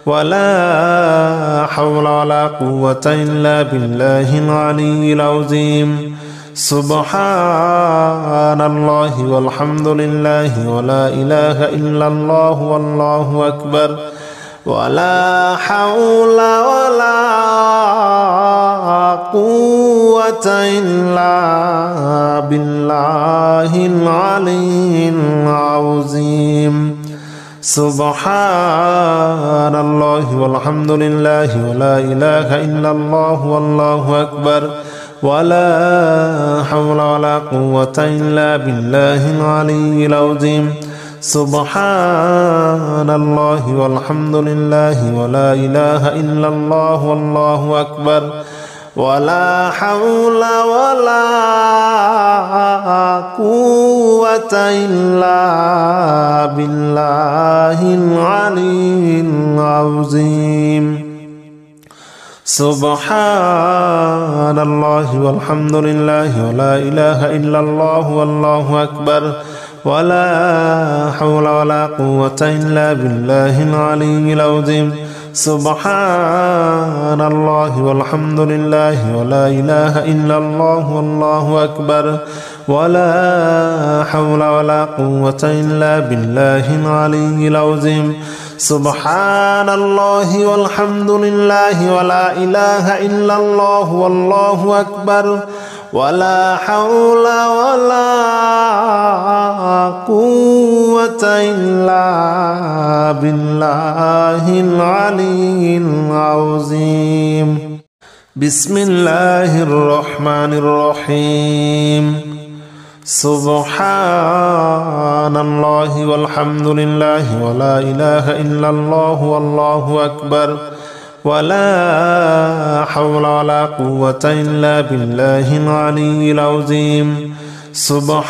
ولا حول ولا قوة إلا بالله العلي العظيم سبحان الله والحمد لله ولا إله إلا الله والله أكبر ولا حول ولا قوة إلا بالله العلي العظيم سبحان الله والحمد لله ولا إله إلا الله والله أكبر ولا حول ولا قوة إلا بالله العلي العظيم سبحان الله والحمد لله ولا إله إلا الله والله أكبر ولا حول ولا قوة إلا بالله العلي العظيم سبحان الله والحمد لله ولا إله إلا الله والله أكبر ولا حول ولا قوة إلا بالله العلي العظيم سبحان الله والحمد لله ولا إله إلا الله والله أكبر ولا حول ولا قوة إلا بالله العلي العظيم سبحان الله والحمد لله ولا إله إلا الله والله أكبر ولا حول ولا قوة إلا بالله العلي العظيم بسم الله الرحمن الرحيم سبحان الله والحمد لله ولا إله إلا الله والله أكبر ولا حول ولا قوة إلا بالله العلي العظيم سبحان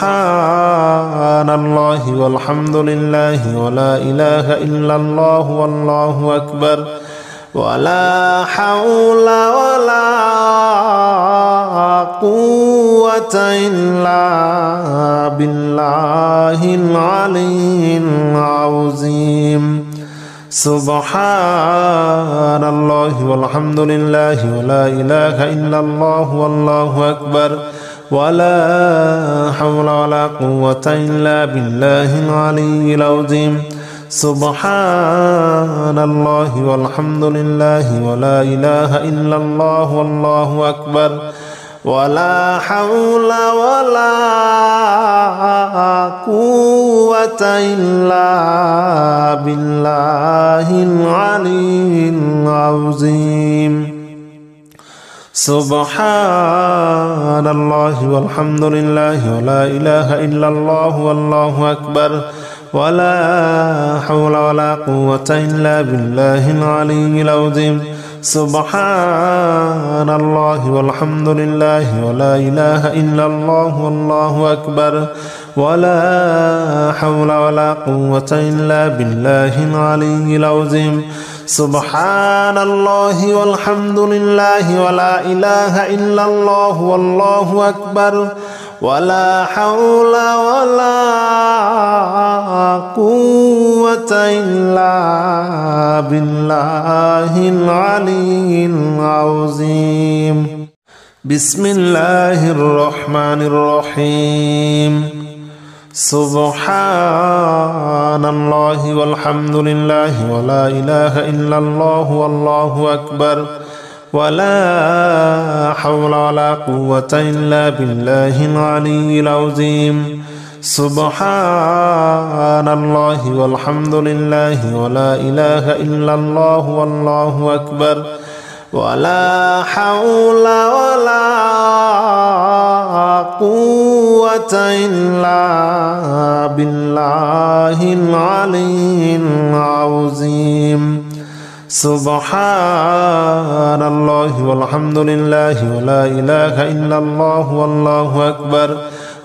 الله والحمد لله ولا إله إلا الله والله أكبر ولا حول ولا قوة إلا بالله العلي العظيم سبحان الله والحمد لله ولا إله إلا الله والله أكبر ولا حول ولا قوة إلا بالله العلي العظيم سبحان الله والحمد لله ولا إله إلا الله والله أكبر ولا حول ولا قوة إلا بالله العلي العظيم سبحان الله والحمد لله ولا إله إلا الله والله أكبر ولا حول ولا قوة إلا بالله العلي العظيم سبحان الله والحمد لله ولا إله إلا الله والله أكبر ولا حول ولا قوة إلا بالله العلي العظيم سبحان الله والحمد لله ولا إله إلا الله والله أكبر ولا حول ولا قوة إلا بالله العلي العظيم بسم الله الرحمن الرحيم سبحان الله والحمد لله ولا إله إلا الله والله أكبر ولا حول ولا قوة إلا بالله العلي العظيم سبحان الله والحمد لله ولا إله إلا الله والله أكبر ولا حول ولا قوة إلا بالله العلي العظيم سبحان الله والحمد لله ولا إله إلا الله والله أكبر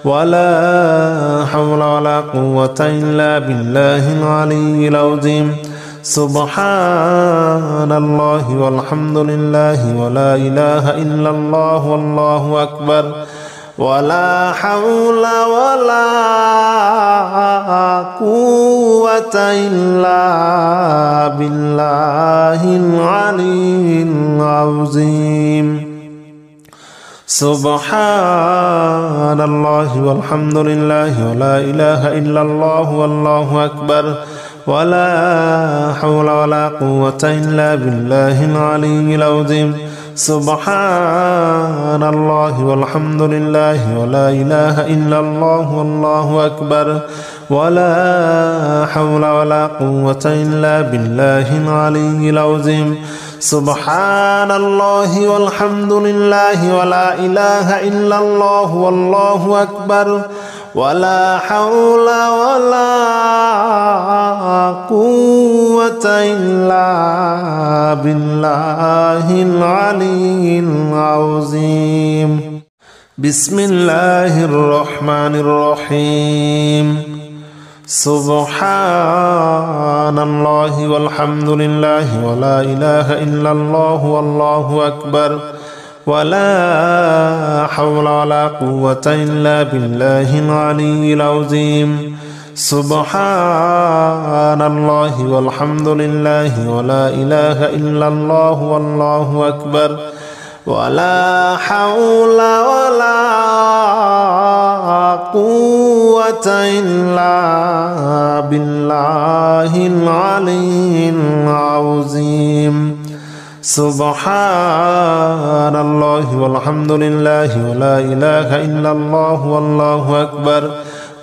ولا حول ولا قوة إلا بالله العلي العظيم سبحان الله والحمد لله ولا إله إلا الله والله أكبر ولا حول ولا قوة إلا بالله العلي العظيم سبحان الله والحمد لله ولا إله إلا الله والله أكبر ولا حول ولا قوة إلا بالله العلي العظيم سبحان الله والحمد لله ولا إله إلا الله والله أكبر ولا حول ولا قوة إلا بالله العلي العظيم سبحان الله والحمد لله ولا إله إلا الله والله أكبر ولا حول ولا قوة إلا بالله العلي العظيم بسم الله الرحمن الرحيم سبحان الله والحمد لله ولا إله إلا الله والله أكبر ولا حول ولا قوة إلا بالله العلي العظيم سبحان الله والحمد لله ولا إله إلا الله والله أكبر ولا حول ولا قوة إلا بالله العلي العظيم سبحان الله والحمد لله ولا إله إلا الله والله أكبر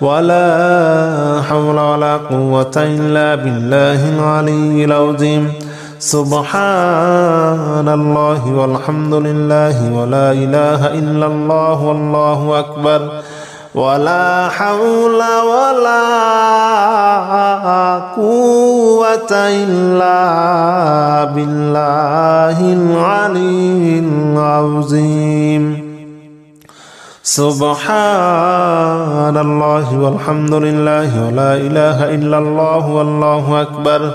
ولا حول ولا قوة إلا بالله العلي العظيم سبحان الله والحمد لله ولا إله إلا الله والله أكبر ولا حول ولا قوة إلا بالله العلي العظيم سبحان الله والحمد لله ولا إله إلا الله والله أكبر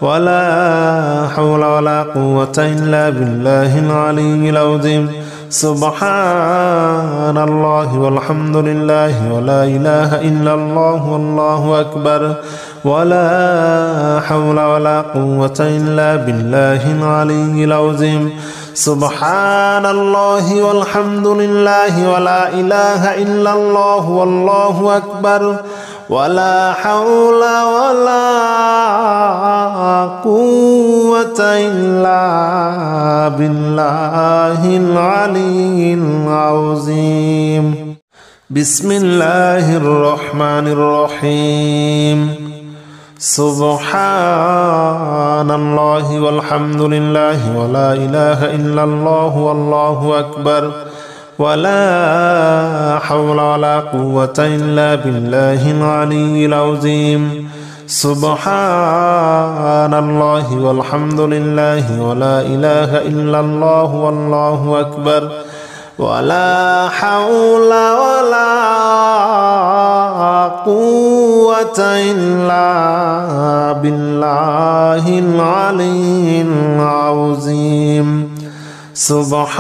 ولا حول ولا قوة إلا بالله العلي العظيم سبحان الله والحمد لله ولا إله إلا الله والله أكبر ولا حول ولا قوة إلا بالله العلي العظيم سبحان الله والحمد لله ولا إله إلا الله والله أكبر ولا حول ولا قوة إلا بالله العلي العظيم بسم الله الرحمن الرحيم سبحان الله والحمد لله ولا إله إلا الله والله أكبر ولا حول ولا قوة إلا بالله العلي العظيم سبحان الله والحمد لله ولا إله إلا الله والله أكبر ولا حول ولا قوة إلا بالله العلي العظيم سبحان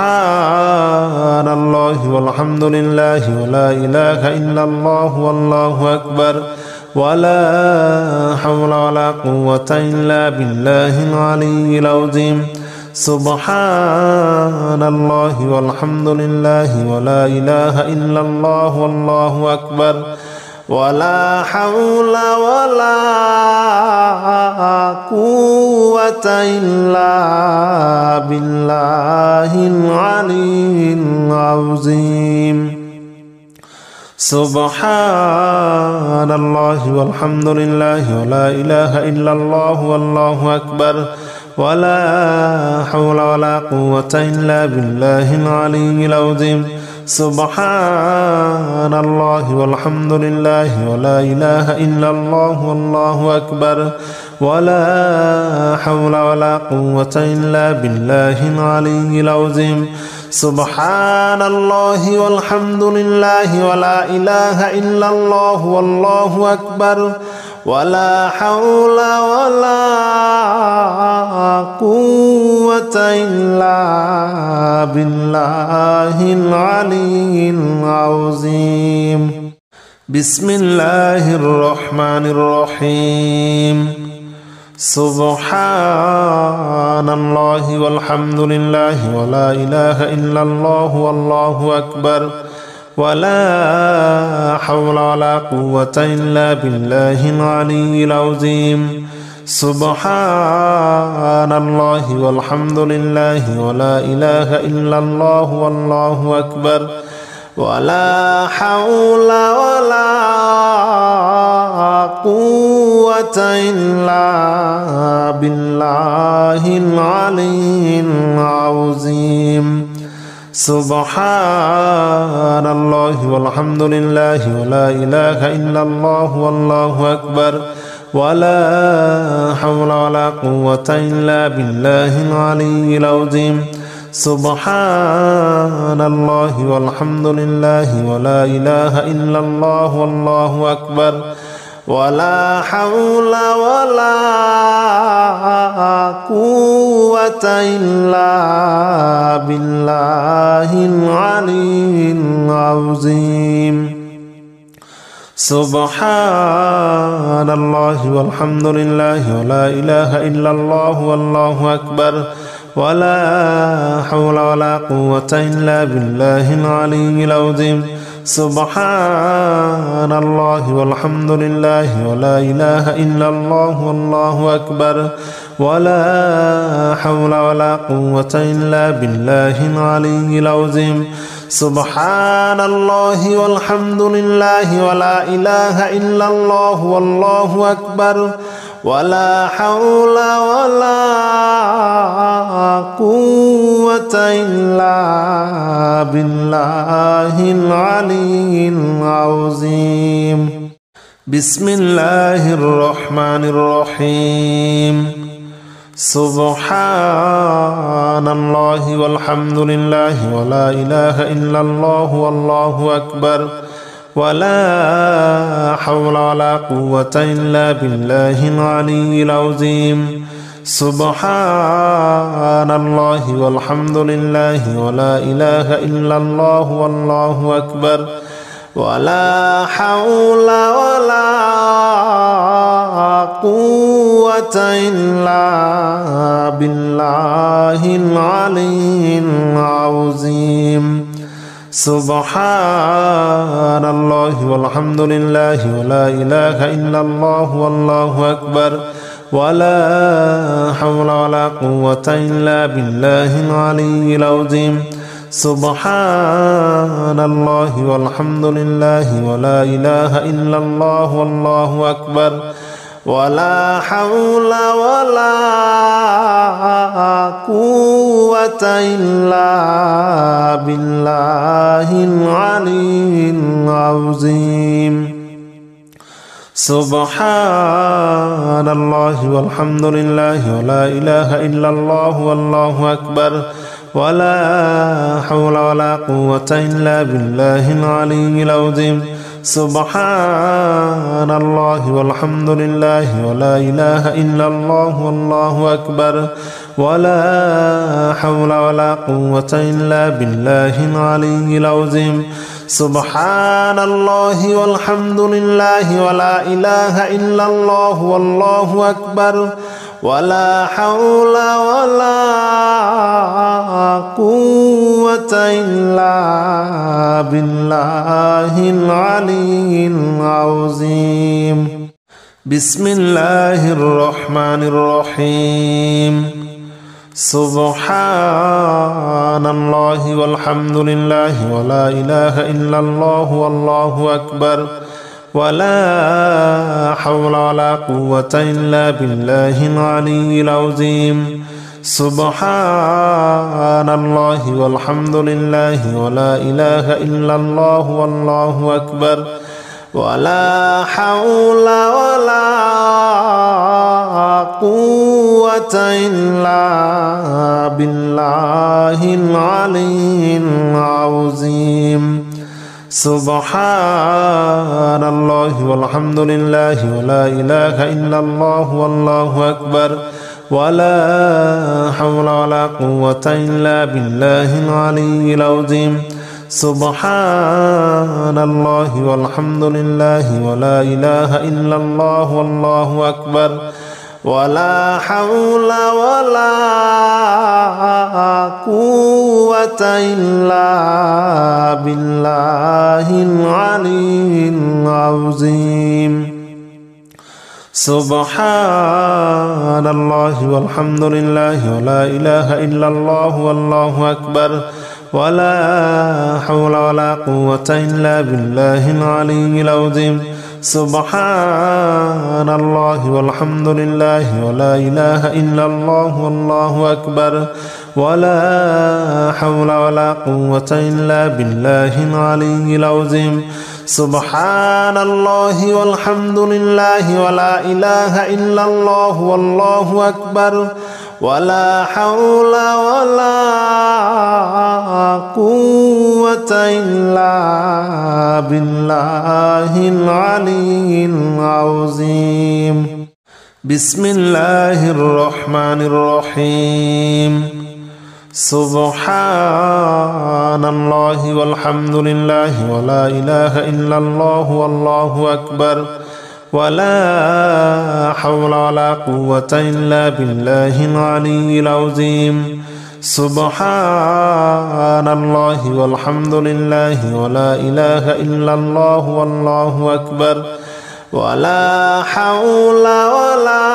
الله والحمد لله ولا إله إلا الله والله أكبر ولا حول ولا قوة إلا بالله العلي العظيم سبحان الله والحمد لله ولا إله إلا الله والله أكبر ولا حول ولا قوة إلا بالله العلي العظيم سبحان الله والحمد لله ولا إله إلا الله والله أكبر ولا حول ولا قوة إلا بالله العلي العظيم سبحان الله والحمد لله ولا إله إلا الله والله أكبر ولا حول ولا قوة إلا بالله العلي العظيم سبحان الله والحمد لله ولا إله إلا الله والله أكبر ولا حول ولا قوة إلا بالله العلي العظيم بسم الله الرحمن الرحيم سبحان الله والحمد لله ولا إله إلا الله والله أكبر ولا حول ولا قوة إلا بالله العلي العظيم سبحان الله والحمد لله ولا إله إلا الله والله أكبر ولا حول ولا قوة إلا بالله العلي العظيم سبحان الله والحمد لله ولا إله إلا الله والله أكبر ولا حول ولا قوة إلا بالله العلي العظيم سبحان الله والحمد لله ولا إله إلا الله والله أكبر ولا حول ولا قوة إلا بالله العلي العظيم سبحان الله والحمد لله ولا إله إلا الله والله أكبر ولا حول ولا قوة إلا بالله العلي العظيم سبحان الله والحمد لله ولا إله إلا الله والله أكبر ولا حول ولا قوة إلا بالله العلي العظيم سبحان الله والحمد لله ولا إله إلا الله والله أكبر ولا حول ولا قوة إلا بالله العلي العظيم بسم الله الرحمن الرحيم سبحان الله والحمد لله ولا إله إلا الله والله أكبر ولا حول ولا قوة إلا بالله العلي العظيم سبحان الله والحمد لله ولا إله إلا الله والله أكبر ولا حول ولا قوة إلا بالله العلي العظيم سبحان الله والحمد لله ولا إله إلا الله والله أكبر ولا حول ولا قوة إلا بالله العلي العظيم سبحان الله والحمد لله ولا إله إلا الله والله أكبر ولا حول ولا قوة إلا بالله العلي العظيم سبحان الله والحمد لله ولا إله إلا الله والله أكبر ولا حول ولا قوة إلا بالله العلي العظيم سبحان الله والحمد لله ولا إله إلا الله والله أكبر ولا حول ولا قوة إلا بالله العلي العظيم سبحان الله والحمد لله ولا إله إلا الله والله أكبر ولا حول ولا قوة إلا بالله العلي العظيم بسم الله الرحمن الرحيم سبحان الله والحمد لله ولا إله إلا الله والله أكبر ولا حول ولا قوة إلا بالله العلي العظيم سبحان الله والحمد لله ولا إله إلا الله والله أكبر ولا حول ولا قوة إلا بالله العلي العظيم سبحان الله والحمد لله ولا إله إلا الله والله أكبر ولا حول ولا قوة إلا بالله العلي العظيم سبحان الله والحمد لله ولا إله إلا الله والله أكبر ولا حول ولا قوة إلا بالله العلي العظيم سبحان الله والحمد لله ولا إله إلا الله والله أكبر ولا حول ولا قوة إلا بالله العلي العظيم سبحان الله والحمد لله ولا إله إلا الله والله أكبر ولا حول ولا قوة إلا بالله العلي العظيم سبحان الله والحمد لله ولا إله إلا الله والله أكبر ولا حول ولا قوة إلا بالله العلي العظيم بسم الله الرحمن الرحيم سبحان الله والحمد لله ولا إله إلا الله والله أكبر ولا حول ولا قوة إلا بالله العلي العظيم سبحان الله والحمد لله ولا إله إلا الله والله أكبر ولا حول ولا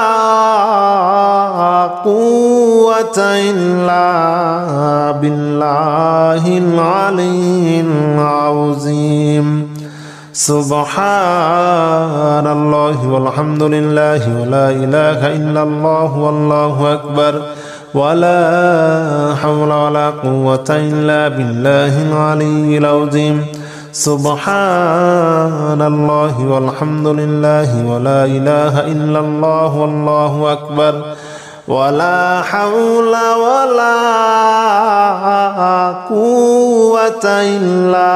قوة إلا بالله العلي العظيم سبحان الله والحمد لله ولا إله إلا الله والله أكبر ولا حول ولا قوة إلا بالله العلي العظيم سبحان الله والحمد لله ولا إله إلا الله والله أكبر ولا حول ولا قوة إلا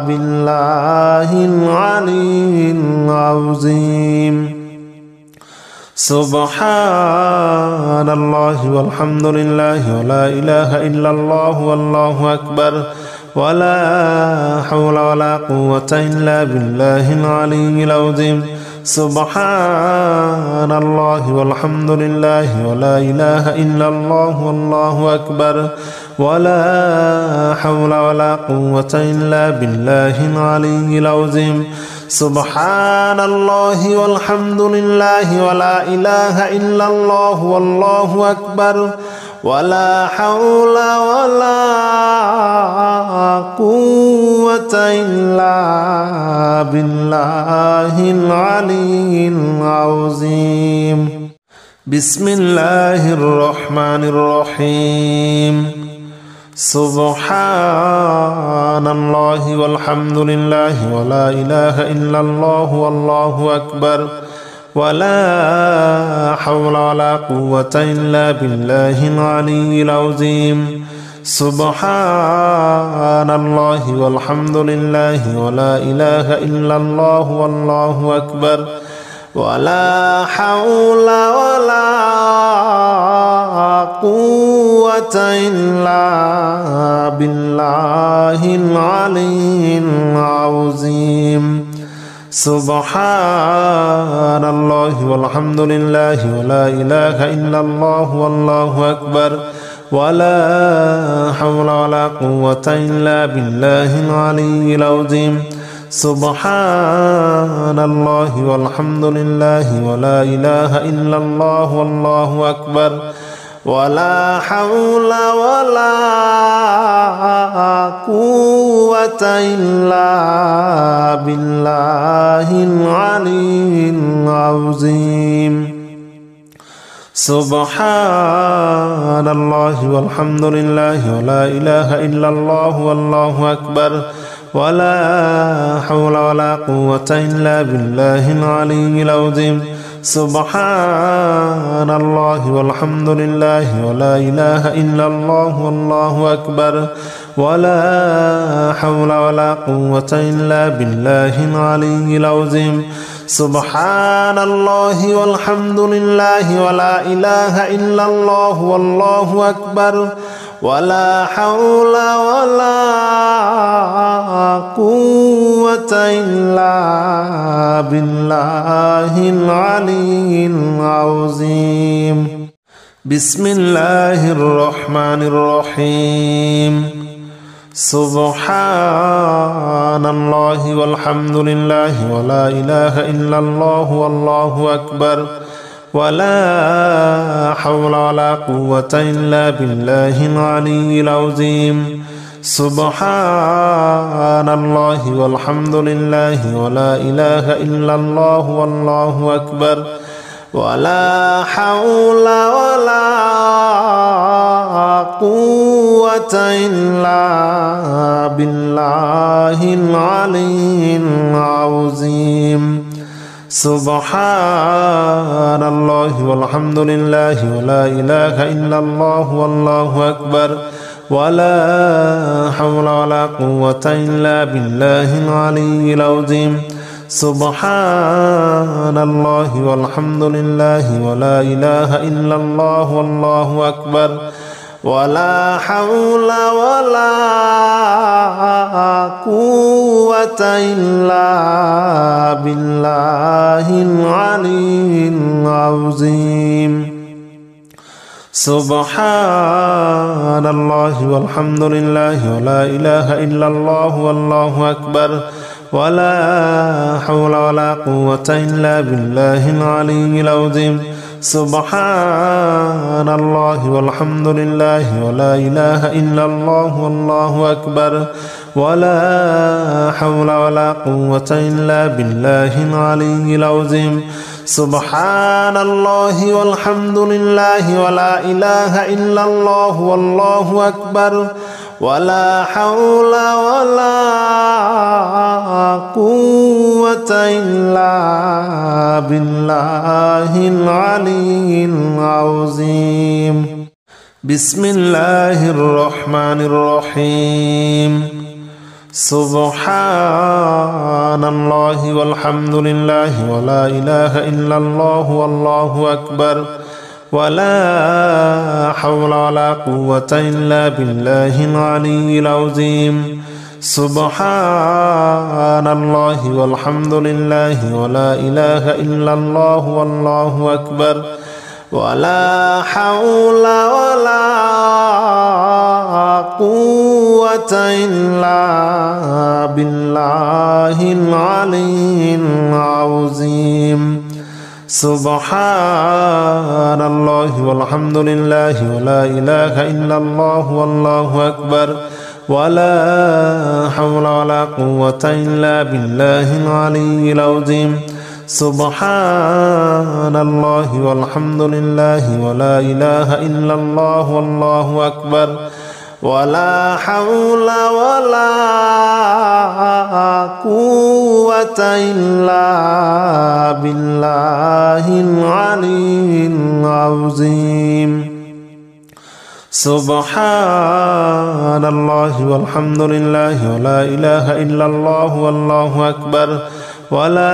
بالله العلي العظيم سبحان الله والحمد لله ولا إله إلا الله والله أكبر ولا حول ولا قوة إلا بالله العلي العظيم سبحان الله والحمد لله ولا إله إلا الله والله أكبر ولا حول ولا قوة إلا بالله العلي العظيم سبحان الله والحمد لله ولا إله إلا الله والله أكبر ولا حول ولا قوة إلا بالله العلي العظيم بسم الله الرحمن الرحيم سبحان الله والحمد لله ولا إله إلا الله والله أكبر ولا حول ولا قوة إلا بالله العلي العظيم سبحان الله والحمد لله ولا إله إلا الله والله أكبر ولا حول ولا قوة إلا بالله العلي العظيم سبحان الله والحمد لله ولا إله إلا الله والله أكبر ولا حول ولا قوة إلا بالله العلي العظيم سبحان الله والحمد لله ولا إله إلا الله والله أكبر ولا حول ولا قوة إلا بالله العلي العظيم سبحان الله والحمد لله ولا إله إلا الله والله أكبر ولا حول ولا قوة إلا بالله العلي العظيم سبحان الله والحمد لله ولا إله إلا الله والله أكبر ولا حول ولا قوة إلا بالله العلي العظيم سبحان الله والحمد لله ولا إله إلا الله والله أكبر ولا حول ولا قوة إلا بالله العلي العظيم بسم الله الرحمن الرحيم سبحان الله والحمد لله ولا إله إلا الله والله أكبر ولا حول ولا قوة إلا بالله العلي العظيم سبحان الله والحمد لله ولا إله إلا الله والله أكبر ولا حول ولا قوة إلا بالله العلي العظيم سبحان الله والحمد لله ولا إله إلا الله والله أكبر ولا حول ولا قوة إلا بالله العلي العظيم سبحان الله والحمد لله ولا إله إلا الله والله أكبر ولا حول ولا قوة إلا بالله العلي العظيم. سبحان الله والحمد لله ولا إله إلا الله والله أكبر ولا حول ولا قوة إلا بالله العلي العظيم. سبحان الله والحمد لله ولا إله إلا الله والله أكبر ولا حول ولا قوة إلا بالله العلي العظيم. سبحان الله والحمد لله ولا إله إلا الله والله أكبر ولا حول ولا قوة إلا بالله العلي العظيم. بسم الله الرحمن الرحيم. سبحان الله والحمد لله ولا إله إلا الله والله أكبر ولا حول ولا قوة إلا بالله العلي العظيم. سبحان الله والحمد لله ولا إله إلا الله والله أكبر ولا حول ولا قوة إلا بالله العلي العظيم. سبحان الله والحمد لله ولا إله إلا الله والله أكبر ولا حول ولا قوة إلا بالله العلي العظيم. سبحان الله والحمد لله ولا إله إلا الله والله أكبر ولا حول ولا قوة إلا بالله العلي العظيم. سبحان الله والحمد لله ولا إله إلا الله والله أكبر ولا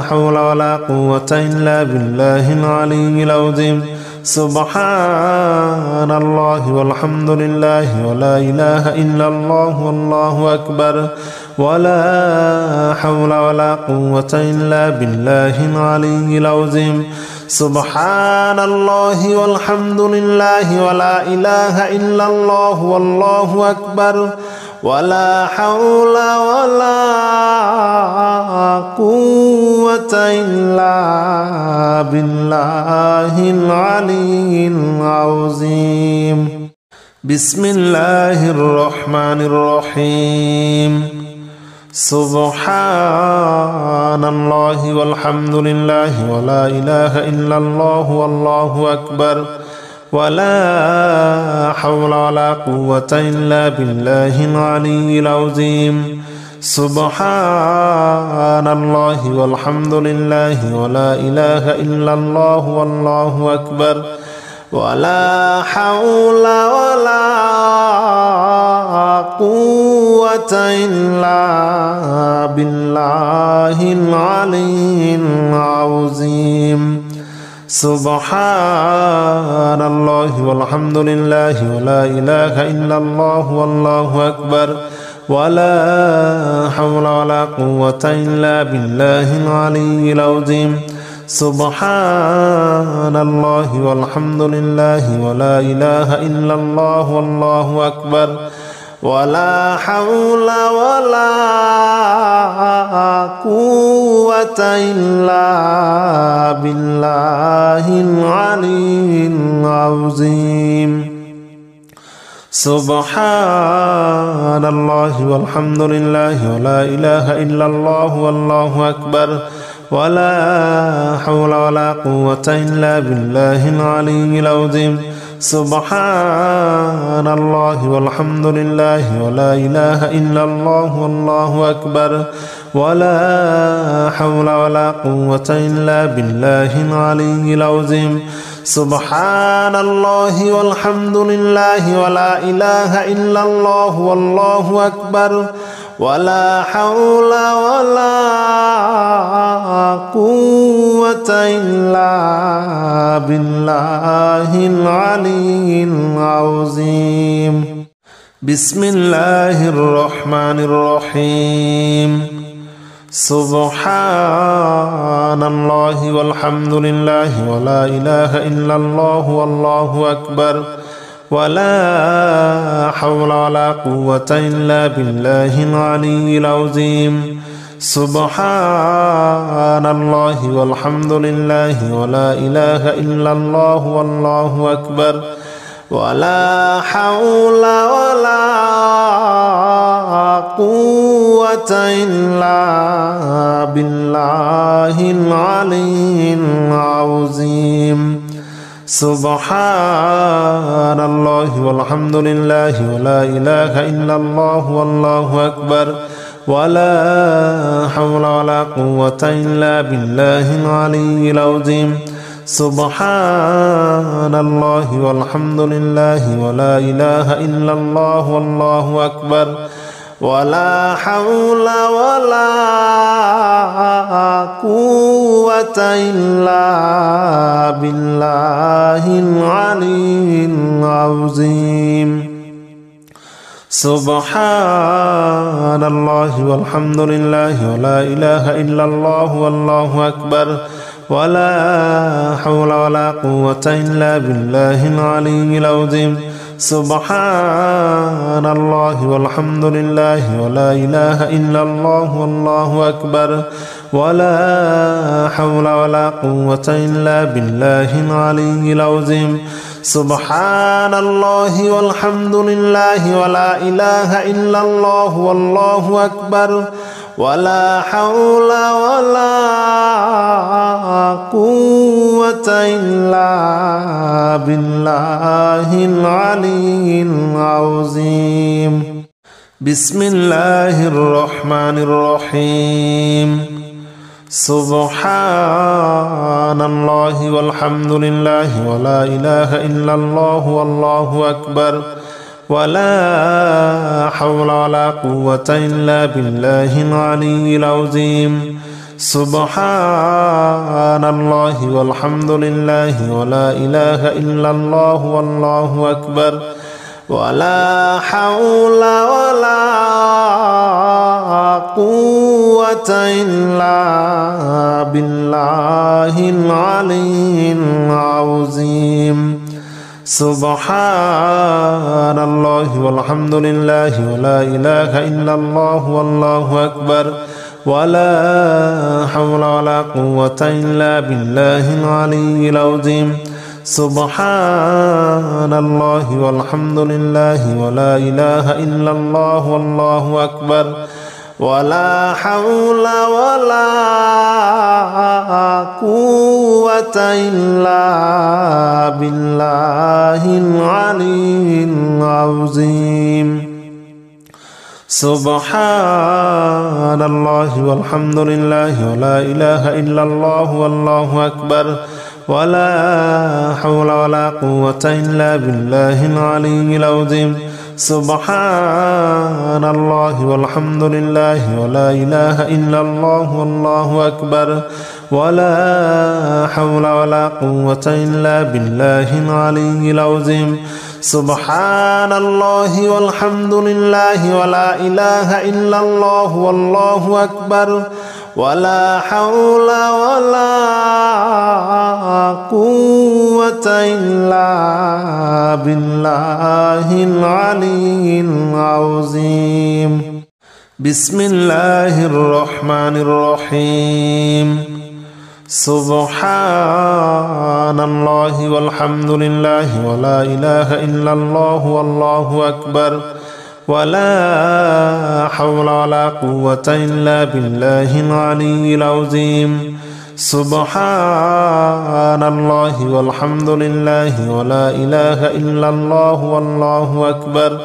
حول ولا قوة إلا بالله العلي العظيم. سبحان الله والحمد لله ولا إله إلا الله والله أكبر ولا حول ولا قوة إلا بالله العلي العظيم. سبحان الله والحمد لله ولا إله إلا الله والله أكبر ولا حول ولا قوة إلا بالله العلي العظيم. بسم الله الرحمن الرحيم. سبحان الله والحمد لله ولا إله إلا الله والله أكبر ولا حول ولا قوة إلا بالله العلي العظيم. سبحان الله والحمد لله ولا إله إلا الله والله أكبر ولا حول ولا قوة إلا بالله العلي العظيم. سبحان الله والحمد لله ولا إله إلا الله والله أكبر ولا حول ولا قوة إلا بالله العلي العظيم. سبحان الله والحمد لله ولا إله إلا الله والله أكبر ولا حول ولا قوة إلا بالله العلي العظيم. سبحان الله والحمد لله ولا إله إلا الله والله أكبر ولا حول ولا قوة إلا بالله العلي العظيم. سبحان الله والحمد لله ولا إله إلا الله والله أكبر ولا حول ولا قوة إلا بالله العلي العظيم. سبحان الله والحمد لله ولا إله إلا الله والله أكبر ولا حول ولا قوة إلا بالله العلي العظيم. بسم الله الرحمن الرحيم. سبحان الله والحمد لله ولا إله إلا الله والله أكبر ولا حول ولا قوة إلا بالله العلي العظيم. سبحان الله والحمد لله ولا إله إلا الله والله أكبر ولا حول ولا قوة إلا بالله العلي العظيم. سبحان الله والحمد لله ولا إله إلا الله والله أكبر ولا حول ولا قوة إلا بالله العلي العظيم. سبحان الله والحمد لله ولا إله إلا الله والله أكبر ولا حول ولا قوة إلا بالله العلي العظيم. سبحان الله والحمد لله ولا إله إلا الله والله أكبر ولا حول ولا قوة إلا بالله العلي العظيم. سبحان الله والحمد لله ولا إله إلا الله والله أكبر ولا حول ولا قوة إلا بالله العلي العظيم. سبحان الله والحمد لله ولا إله إلا الله والله أكبر ولا حول ولا قوة إلا بالله العلي العظيم. بسم الله الرحمن الرحيم. سبحان الله والحمد لله ولا إله إلا الله والله أكبر ولا حول ولا قوة إلا بالله العلي العظيم. سبحان الله والحمد لله ولا إله إلا الله والله أكبر ولا حول ولا قوة إلا بالله العلي العظيم. سبحان الله والحمد لله ولا إله إلا الله والله أكبر ولا حول ولا قوة إلا بالله العلي العظيم. سبحان الله والحمد لله ولا إله إلا الله والله أكبر ولا حول ولا قوة إلا بالله العلي العظيم. سبحان الله والحمد لله ولا إله إلا الله والله أكبر ولا حول ولا قوة إلا بالله العلي العظيم. سبحان الله والحمد لله ولا إله إلا الله والله أكبر ولا حول ولا قوة إلا بالله العلي العظيم. سبحان الله والحمد لله ولا إله إلا الله والله أكبر ولا حول ولا قوة إلا بالله العلي العظيم. بسم الله الرحمن الرحيم. سبحان الله والحمد لله ولا إله إلا الله والله أكبر ولا حول ولا قوة إلا بالله العلي العظيم. سبحان الله والحمد لله ولا إله إلا الله والله أكبر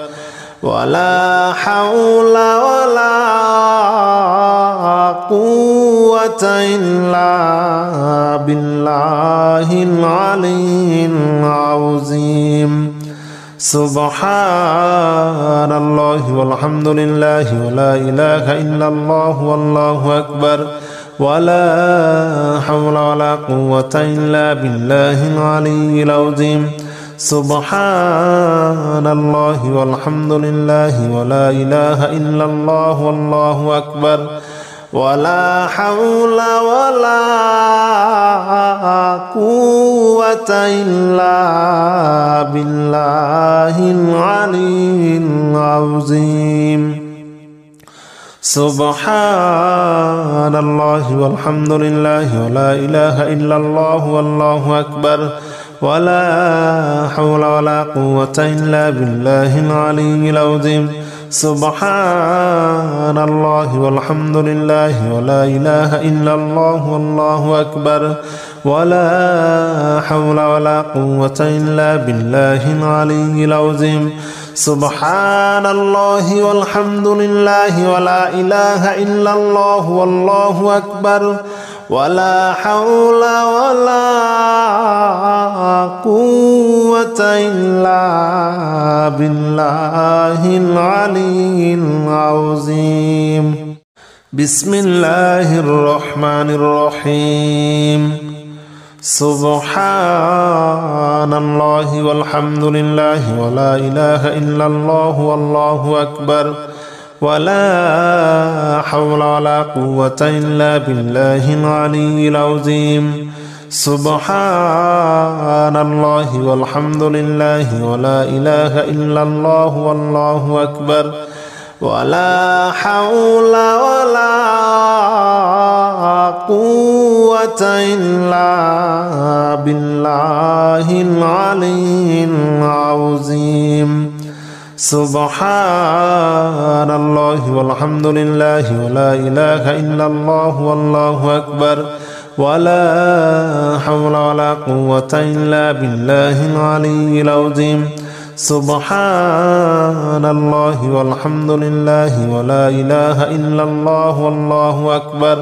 ولا حول ولا قوة إلا بالله العلي العظيم. سبحان الله والحمد لله ولا إله إلا الله والله أكبر ولا حول ولا قوة إلا بالله العلي العظيم سبحان الله والحمد لله ولا إله إلا الله والله أكبر ولا حول ولا قوة إلا بالله العلي العظيم سبحان الله والحمد لله ولا إله إلا الله والله أكبر ولا حول ولا قوة إلا بالله العلي العظيم سبحان الله والحمد لله ولا إله إلا الله والله أكبر ولا حول ولا قوة إلا بالله العلي العظيم سبحان الله والحمد لله ولا إله إلا الله والله أكبر ولا حول ولا قوة إلا بالله العلي العظيم بسم الله الرحمن الرحيم سبحان الله والحمد لله ولا إله إلا الله والله أكبر ولا حول ولا قوة إلا بالله العلي العظيم سبحان الله والحمد لله ولا إله إلا الله والله أكبر ولا حول ولا قوة إلا بالله العلي العظيم سبحان الله والحمد لله ولا إله إلا الله والله أكبر ولا حول ولا قوة إلا بالله العلي العظيم سبحان الله والحمد لله ولا إله إلا الله والله أكبر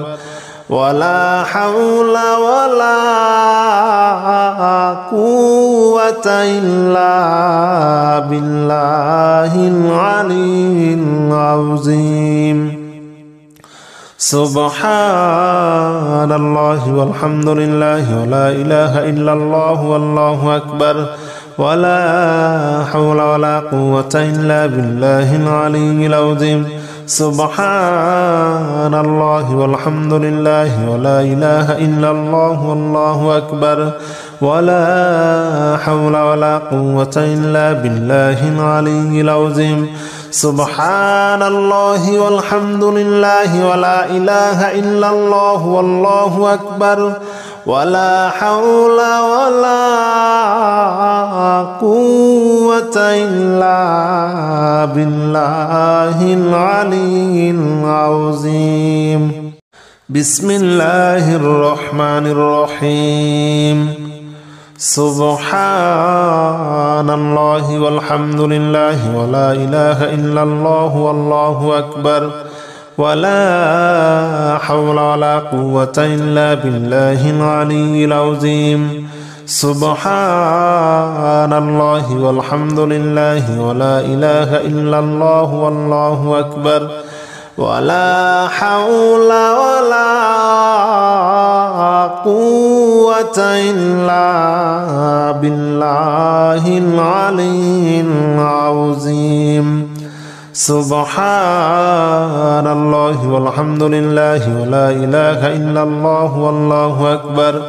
ولا حول ولا قوة إلا بالله العلي العظيم سبحان الله والحمد لله ولا إله إلا الله والله أكبر ولا حول ولا قوة إلا بالله العلي العظيم سبحان الله والحمد لله ولا إله إلا الله والله أكبر ولا حول ولا قوة إلا بالله العلي العظيم سبحان الله والحمد لله ولا إله إلا الله والله أكبر ولا حول ولا قوة إلا بالله العلي العظيم بسم الله الرحمن الرحيم سبحان الله والحمد لله ولا إله إلا الله والله أكبر ولا حول ولا قوة إلا بالله العلي العظيم سبحان الله والحمد لله ولا إله إلا الله والله أكبر ولا حول ولا قوة إلا بالله العلي العظيم سبحان الله والحمد لله ولا إله إلا الله والله أكبر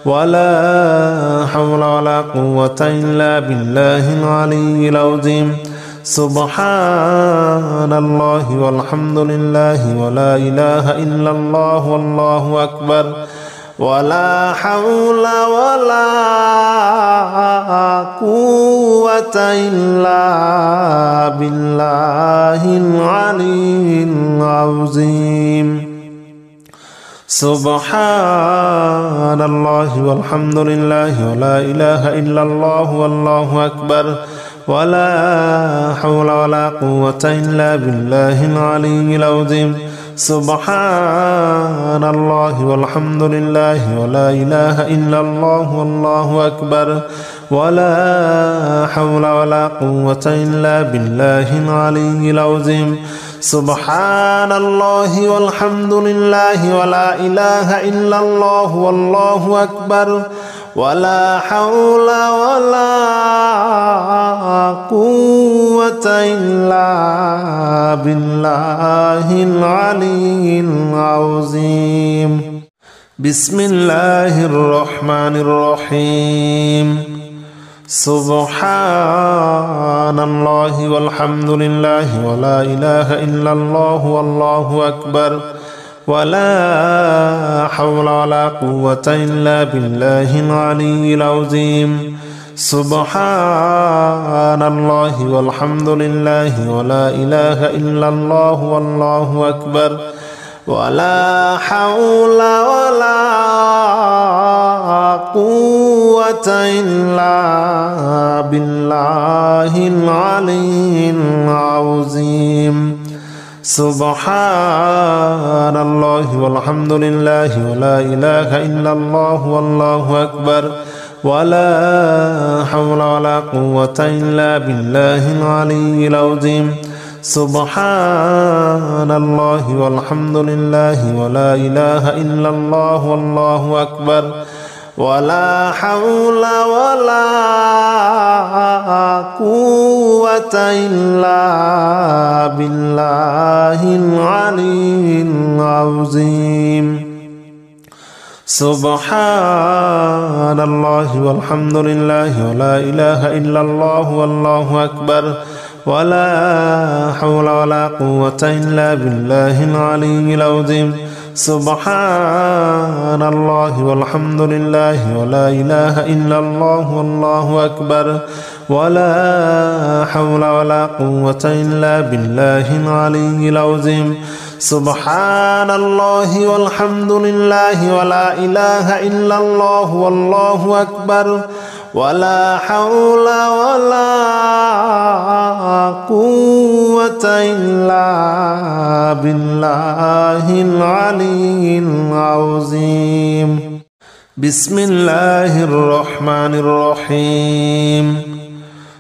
ولا حول ولا قوة إلا بالله العلي العظيم سبحان الله والحمد لله ولا إله إلا الله والله أكبر ولا حول ولا قوة إلا بالله العلي العظيم سبحان الله والحمد لله ولا إله إلا الله والله أكبر ولا حول ولا قوة إلا بالله العلي العظيم سبحان الله والحمد لله ولا إله إلا الله والله أكبر ولا حول ولا قوة إلا بالله العلي العظيم سبحان الله والحمد لله ولا إله إلا الله والله أكبر ولا حول ولا قوة إلا بالله العلي العظيم بسم الله الرحمن الرحيم سبحان الله والحمد لله ولا إله إلا الله والله أكبر ولا حول ولا قوة إلا بالله العلي العظيم سبحان الله والحمد لله ولا إله إلا الله والله أكبر ولا حول ولا قوة إلا بالله العلي العظيم سبحان الله والحمد لله ولا إله إلا الله والله أكبر ولا حول ولا قوة إلا بالله العلي العظيم سبحان الله والحمد لله ولا إله إلا الله والله أكبر ولا حول ولا قوة إلا بالله العلي العظيم سبحان الله والحمد لله ولا إله إلا الله والله أكبر ولا حول ولا قوة إلا بالله العلي العظيم سبحان الله والحمد لله ولا إله إلا الله والله أكبر ولا حول ولا قوة إلا بالله العلي العظيم سبحان الله والحمد لله ولا إله إلا الله والله أكبر ولا حول ولا قوة إلا بالله العلي العظيم بسم الله الرحمن الرحيم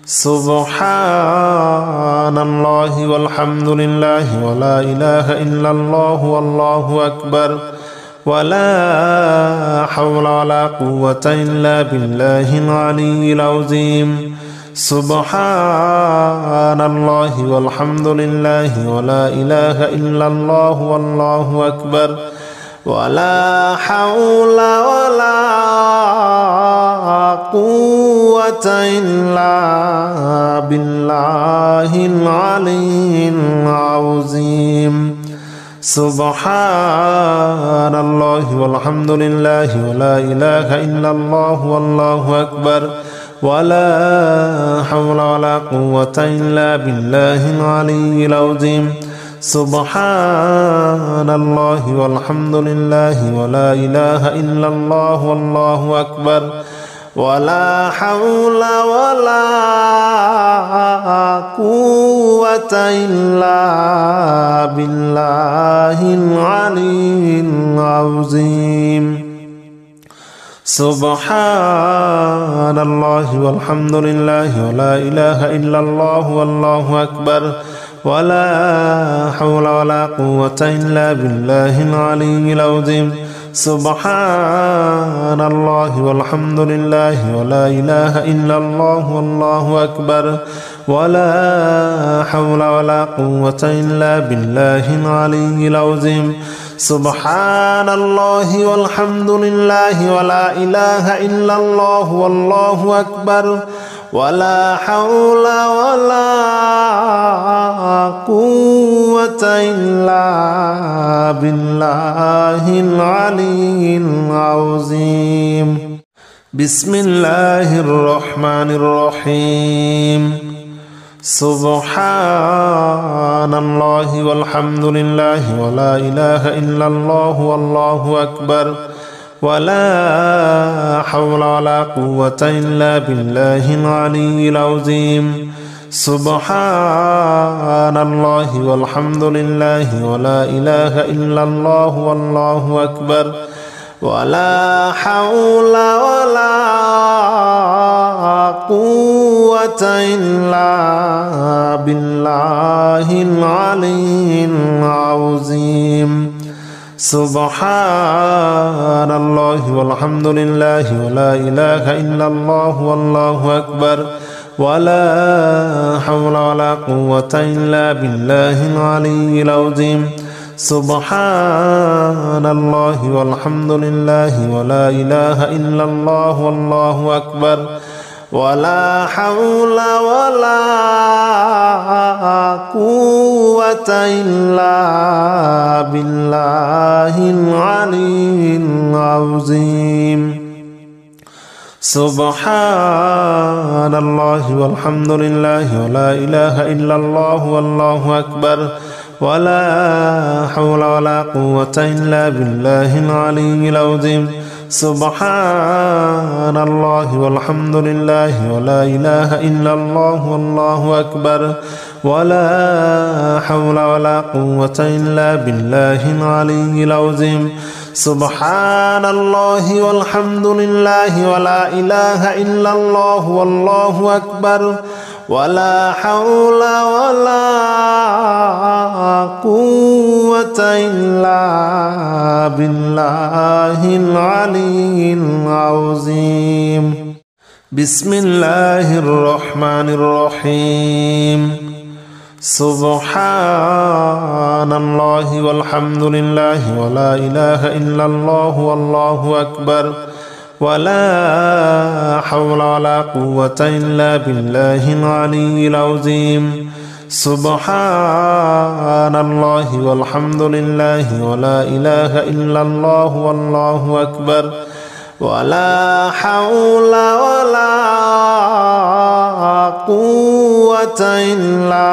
سبحان الله والحمد لله ولا إله إلا الله والله أكبر ولا حول ولا قوة إلا بالله العلي العظيم سبحان الله والحمد لله ولا إله إلا الله والله أكبر ولا حول ولا قوة إلا بالله العلي العظيم سبحان الله والحمد لله ولا إله إلا الله والله أكبر ولا حول ولا قوة إلا بالله العلي العظيم سبحان الله والحمد لله ولا إله إلا الله والله أكبر ولا حول ولا قوة إلا بالله العلي العظيم سبحان الله والحمد لله ولا إله إلا الله والله أكبر ولا حول ولا قوة إلا بالله العلي العظيم سبحان الله والحمد لله ولا إله إلا الله والله أكبر ولا حول ولا قوة إلا بالله العلي العظيم سبحان الله والحمد لله ولا إله إلا الله والله أكبر ولا حول ولا قوة إلا بالله العلي العظيم بسم الله الرحمن الرحيم سبحان الله والحمد لله ولا إله إلا الله والله أكبر ولا حول ولا قوة إلا بالله العلي العظيم سبحان الله والحمد لله ولا إله إلا الله والله أكبر ولا حول ولا قوة إلا بالله العلي العظيم سبحان الله والحمد لله ولا إله إلا الله والله أكبر ولا حول ولا قوة إلا بالله العلي العظيم سبحان الله والحمد لله ولا إله إلا الله والله أكبر ولا حول ولا قوة إلا بالله العلي العظيم سبحان الله والحمد لله ولا إله إلا الله والله أكبر ولا حول ولا قوة إلا بالله العلي العظيم سبحان الله والحمد لله ولا إله إلا الله والله أكبر ولا حول ولا قوة إلا بالله العلي العظيم سبحان الله والحمد لله ولا إله إلا الله والله أكبر ولا حول ولا قوة إلا بالله العلي العظيم بسم الله الرحمن الرحيم سبحان الله والحمد لله ولا إله إلا الله والله أكبر ولا حول ولا قوة إلا بالله العلي العظيم سبحان الله والحمد لله ولا إله إلا الله والله أكبر ولا حول ولا قوة إلا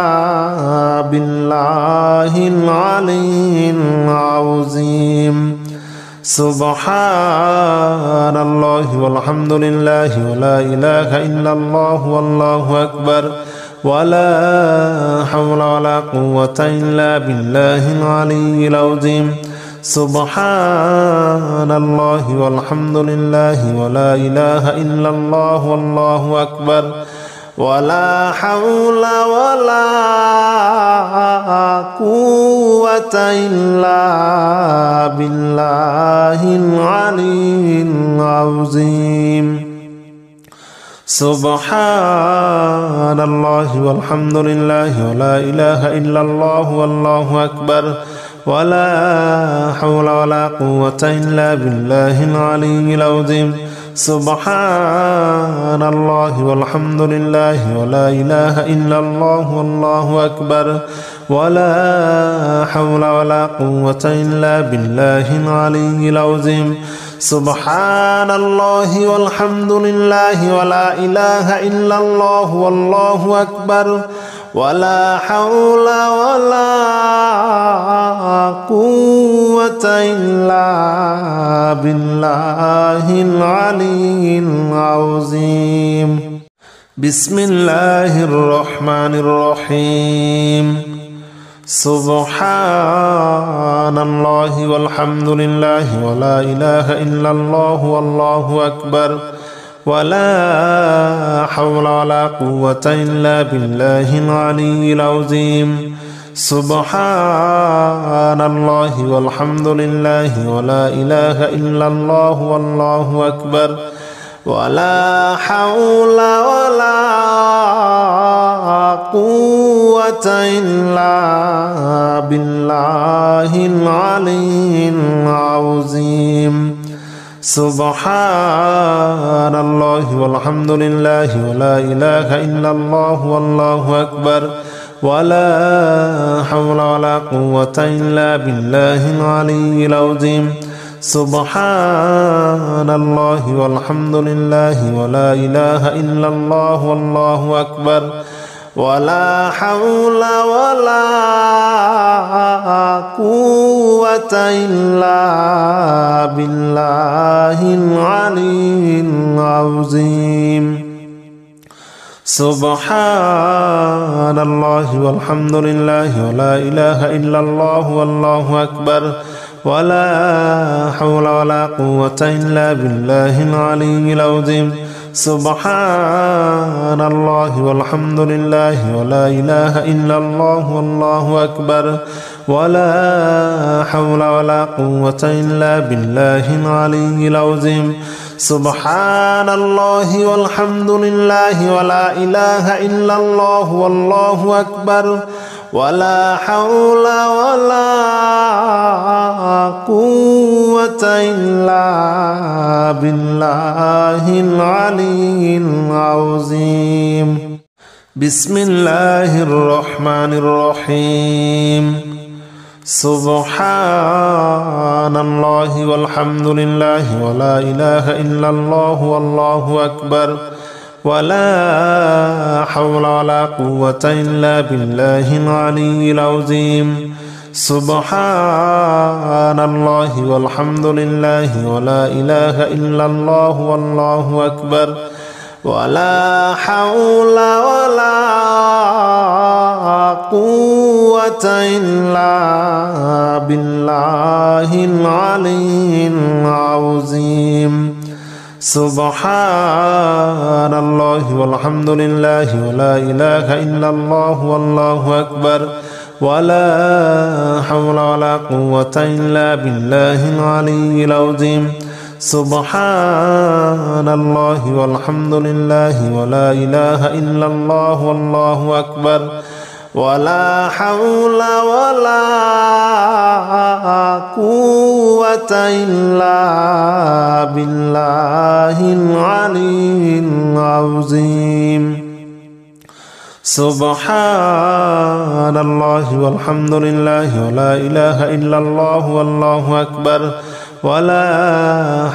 بالله العلي العظيم سبحان الله والحمد لله ولا إله إلا الله والله أكبر ولا حول ولا قوة إلا بالله العلي العظيم سبحان الله والحمد لله ولا إله إلا الله والله أكبر ولا حول ولا قوة إلا بالله العلي العظيم سبحان الله والحمد لله ولا إله إلا الله والله أكبر ولا حول ولا قوة إلا بالله العلي العظيم سبحان الله والحمد لله ولا إله إلا الله والله أكبر ولا حول ولا قوة إلا بالله العلي العظيم سبحان الله والحمد لله ولا إله إلا الله والله أكبر ولا حول ولا قوة إلا بالله العلي العظيم بسم الله الرحمن الرحيم سبحان الله والحمد لله ولا إله إلا الله والله أكبر ولا حول ولا قوة إلا بالله العلي العظيم سبحان الله والحمد لله ولا إله إلا الله والله أكبر ولا حول ولا قوة إلا بالله العلي العظيم سبحان الله والحمد لله ولا إله إلا الله والله أكبر ولا حول ولا قوة إلا بالله العلي العظيم سبحان الله والحمد لله ولا إله إلا الله والله أكبر ولا حول ولا قوة إلا بالله العلي العظيم سبحان الله والحمد لله ولا إله إلا الله والله أكبر ولا حول ولا قوة إلا بالله العلي العظيم سبحان الله والحمد لله ولا إله إلا الله والله أكبر ولا حول ولا قوة إلا بالله العلي العظيم سبحان الله والحمد لله ولا إله إلا الله والله أكبر ولا حول ولا قوة إلا بالله العلي العظيم بسم الله الرحمن الرحيم سبحان الله والحمد لله ولا إله إلا الله والله أكبر ولا حول ولا قوة إلا بالله العلي العظيم سبحان الله والحمد لله ولا إله إلا الله والله أكبر ولا حول ولا قوة إلا بالله العلي العظيم سبحان الله والحمد لله ولا إله إلا الله والله أكبر ولا حول ولا قوة إلا بالله العلي العظيم سبحان الله والحمد لله ولا إله إلا الله والله أكبر ولا حول ولا قوة إلا بالله العلي العظيم سبحان الله والحمد لله ولا إله إلا الله والله أكبر ولا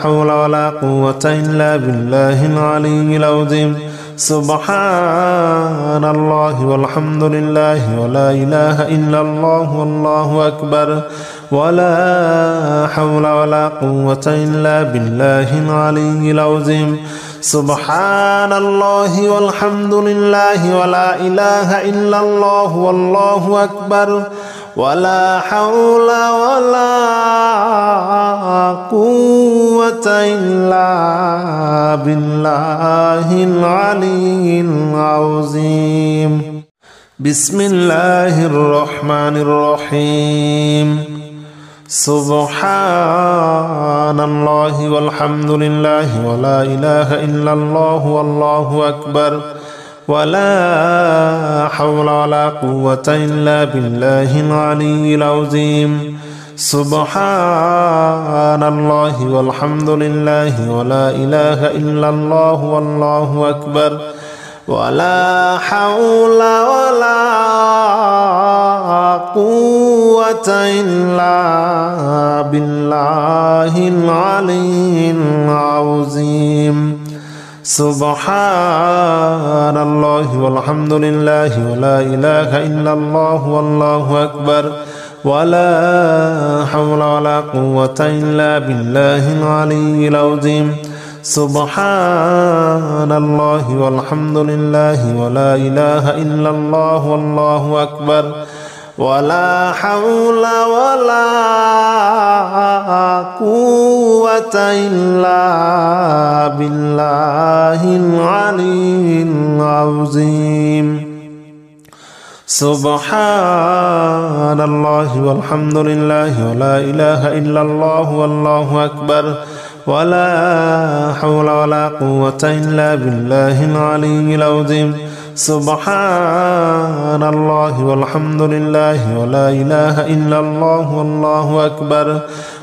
حول ولا قوة إلا بالله العلي العظيم سبحان الله والحمد لله ولا إله إلا الله والله أكبر ولا حول ولا قوة إلا بالله العلي العظيم سبحان الله والحمد لله ولا إله إلا الله والله أكبر ولا حول ولا قوة إلا بالله العلي العظيم بسم الله الرحمن الرحيم سبحان الله والحمد لله ولا إله إلا الله والله أكبر ولا حول ولا قوة إلا بالله العلي العظيم سبحان الله والحمد لله ولا إله إلا الله والله أكبر ولا حول ولا قوة إلا بالله العلي العظيم سبحان الله والحمد لله ولا إله إلا الله والله أكبر ولا حول ولا قوة إلا بالله العلي العظيم سبحان الله والحمد لله ولا إله إلا الله والله أكبر ولا حول ولا قوة إلا بالله العلي العظيم سبحان الله والحمد لله ولا إله إلا الله والله أكبر ولا حول ولا قوة إلا بالله العلي العظيم سبحان الله والحمد لله ولا إله إلا الله والله أكبر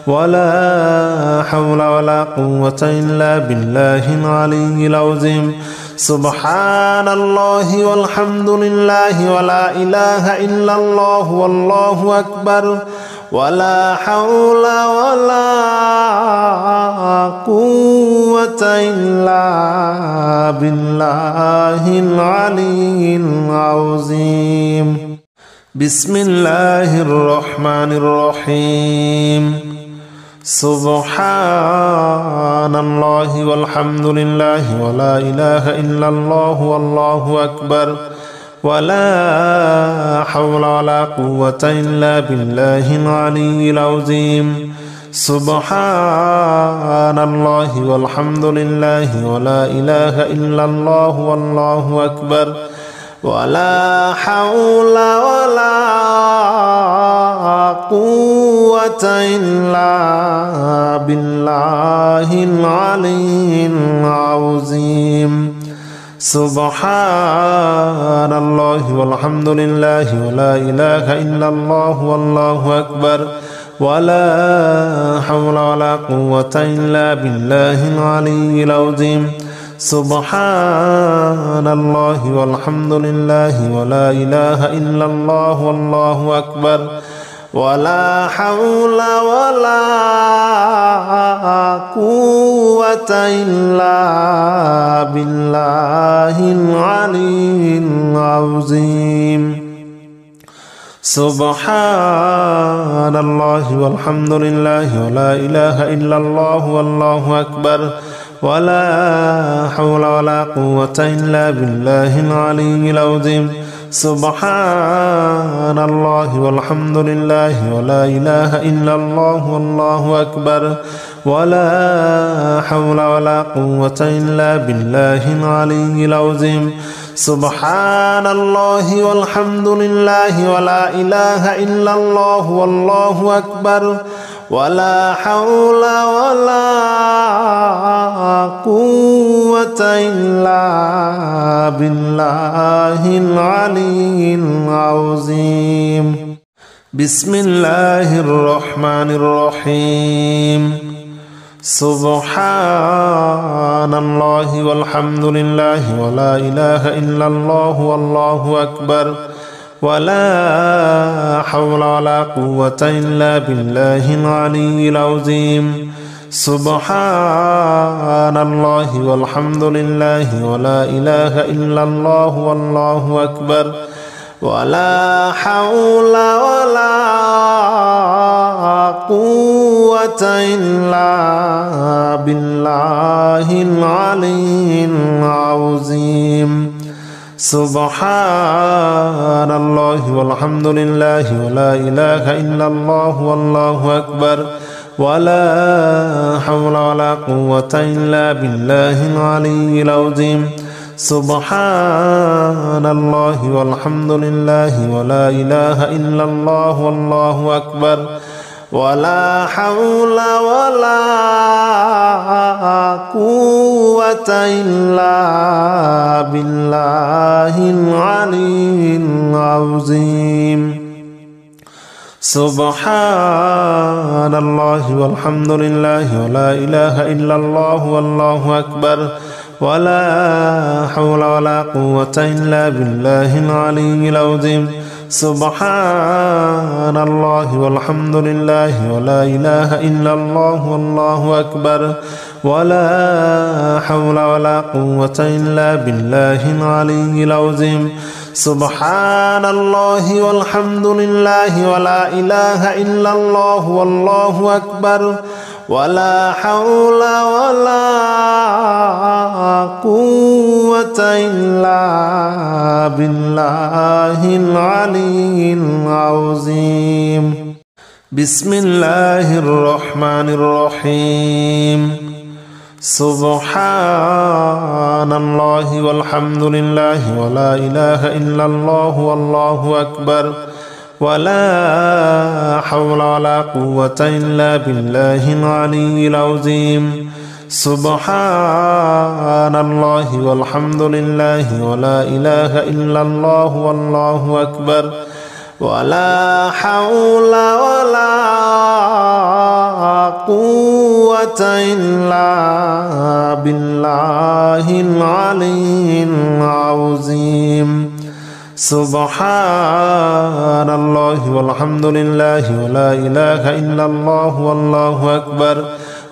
ولا حول ولا قوة إلا بالله العلي العظيم سبحان الله والحمد لله ولا إله إلا الله والله أكبر ولا حول ولا قوة إلا بالله العلي العظيم بسم الله الرحمن الرحيم سبحان الله والحمد لله ولا إله إلا الله والله أكبر ولا حول ولا قوة إلا بالله العلي العظيم سبحان الله والحمد لله ولا إله إلا الله والله أكبر ولا حول ولا قوة إلا بالله العلي العظيم سبحان الله والحمد لله ولا إله إلا الله والله أكبر ولا حول ولا قوة إلا بالله العلي العظيم سبحان الله والحمد لله ولا إله إلا الله والله أكبر ولا حول ولا قوة إلا بالله العلي العظيم سبحان الله والحمد لله ولا إله إلا الله والله أكبر ولا حول ولا قوة إلا بالله العلي العظيم سبحان الله والحمد لله ولا إله إلا الله والله أكبر ولا حول ولا قوة إلا بالله العلي العظيم سبحان الله والحمد لله ولا إله إلا الله والله أكبر ولا حول ولا قوة إلا بالله العلي العظيم بسم الله الرحمن الرحيم سبحان الله والحمد لله ولا إله إلا الله والله أكبر ولا حول ولا قوة إلا بالله العلي العظيم سبحان الله والحمد لله ولا إله إلا الله والله أكبر ولا حول ولا قوة إلا بالله العلي العظيم سبحان الله والحمد لله ولا إله إلا الله والله أكبر ولا حول ولا قوة إلا بالله العلي العظيم سبحان الله والحمد لله ولا إله إلا الله والله أكبر ولا حول ولا قوة إلا بالله العلي العظيم سبحان الله والحمد لله ولا إله إلا الله والله أكبر ولا حول ولا قوة إلا بالله العلي العظيم سبحان الله والحمد لله ولا إله إلا الله والله أكبر ولا حول ولا قوة إلا بالله العلي العظيم سبحان الله والحمد لله ولا إله إلا الله والله أكبر ولا حول ولا قوة إلا بالله العلي العظيم بسم الله الرحمن الرحيم سبحان الله والحمد لله ولا إله إلا الله والله أكبر ولا حول ولا قوة إلا بالله العلي العظيم سبحان الله والحمد لله ولا إله إلا الله والله أكبر ولا حول ولا قوة إلا بالله العلي العظيم سبحان الله والحمد لله ولا إله إلا الله والله أكبر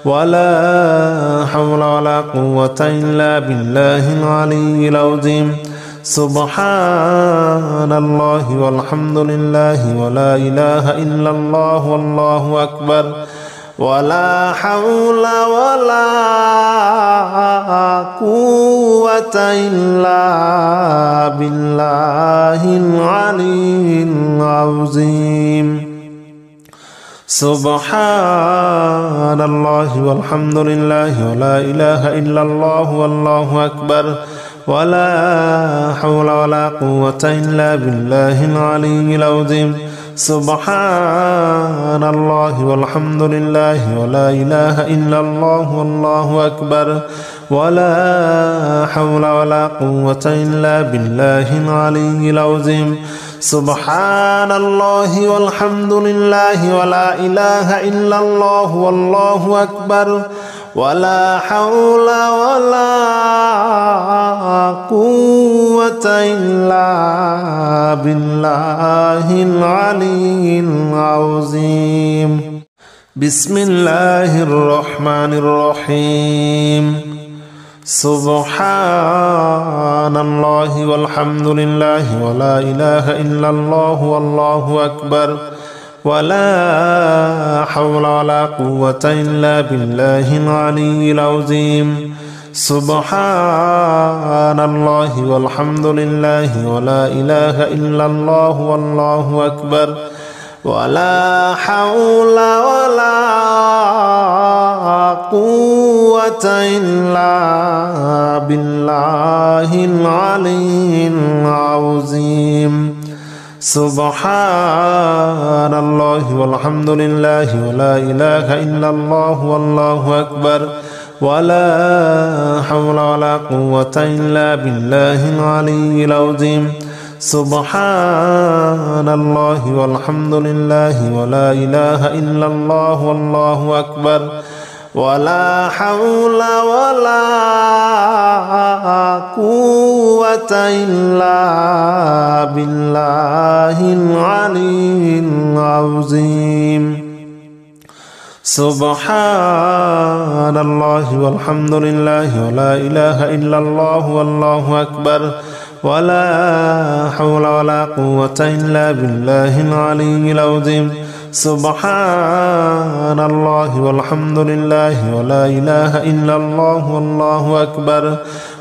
ولا حول ولا قوة إلا بالله العلي العظيم سبحان الله والحمد لله ولا إله إلا الله والله أكبر ولا حول ولا قوة إلا بالله العلي العظيم سبحان الله والحمد لله ولا إله إلا الله والله أكبر ولا حول ولا قوة إلا بالله العلي العظيم سبحان الله والحمد لله ولا إله إلا الله والله أكبر ولا حول ولا قوة إلا بالله العلي العظيم سبحان الله والحمد لله ولا إله إلا الله والله أكبر ولا حول ولا قوة إلا بالله العلي العظيم بسم الله الرحمن الرحيم سبحان الله والحمد لله ولا إله إلا الله والله أكبر ولا حول ولا قوة إلا بالله العلي العظيم سبحان الله والحمد لله ولا إله إلا الله والله أكبر ولا حول ولا قوة إلا بالله العلي العظيم سبحان الله والحمد لله ولا إله إلا الله والله أكبر ولا حول ولا قوة إلا بالله العلي العظيم سبحان الله والحمد لله ولا إله إلا الله والله أكبر ولا حول ولا قوة إلا بالله العلي العظيم سبحان الله والحمد لله ولا إله إلا الله والله أكبر ولا حول ولا قوة إلا بالله العلي العظيم سبحان الله والحمد لله ولا إله إلا الله والله أكبر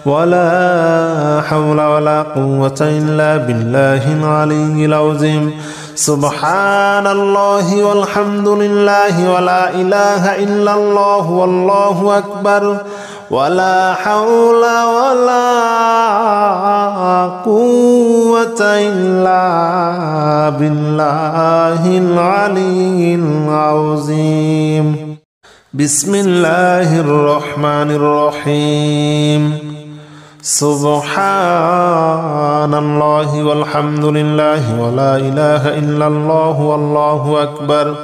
ولا حول ولا قوة إلا بالله العلي العظيم سبحان الله والحمد لله ولا إله إلا الله والله أكبر ولا حول ولا قوة إلا بالله العلي العظيم بسم الله الرحمن الرحيم سبحان الله والحمد لله ولا إله إلا الله والله أكبر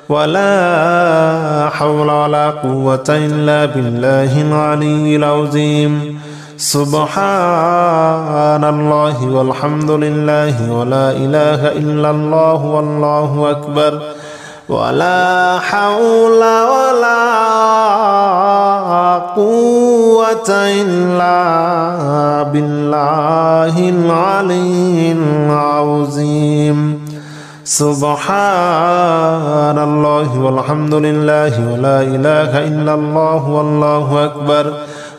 ولا حول ولا قوة إلا بالله العلي العظيم سبحان الله والحمد لله ولا إله إلا الله والله أكبر ولا حول ولا قوة إلا بالله العلي العظيم سبحان الله والحمد لله ولا إله إلا الله والله أكبر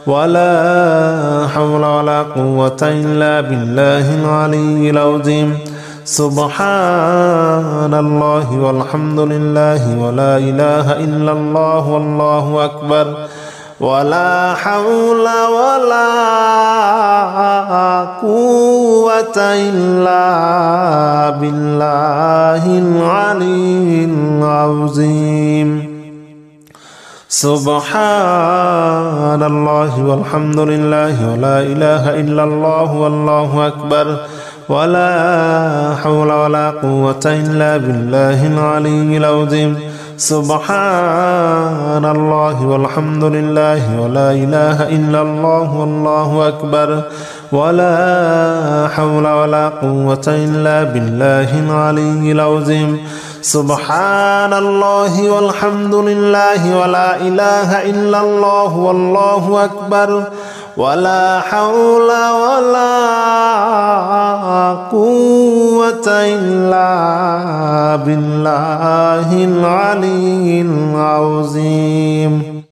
ولا حول ولا قوة إلا بالله العلي العظيم سبحان الله والحمد لله ولا إله إلا الله والله أكبر ولا حول ولا قوة إلا بالله العلي العظيم سبحان الله والحمد لله ولا إله إلا الله والله أكبر ولا حول ولا قوة إلا بالله العلي العظيم سبحان الله والحمد لله ولا إله إلا الله والله أكبر ولا حول ولا قوة إلا بالله العلي العظيم سبحان الله والحمد لله ولا إله إلا الله والله أكبر ولا حول ولا قوة إلا بالله العلي العظيم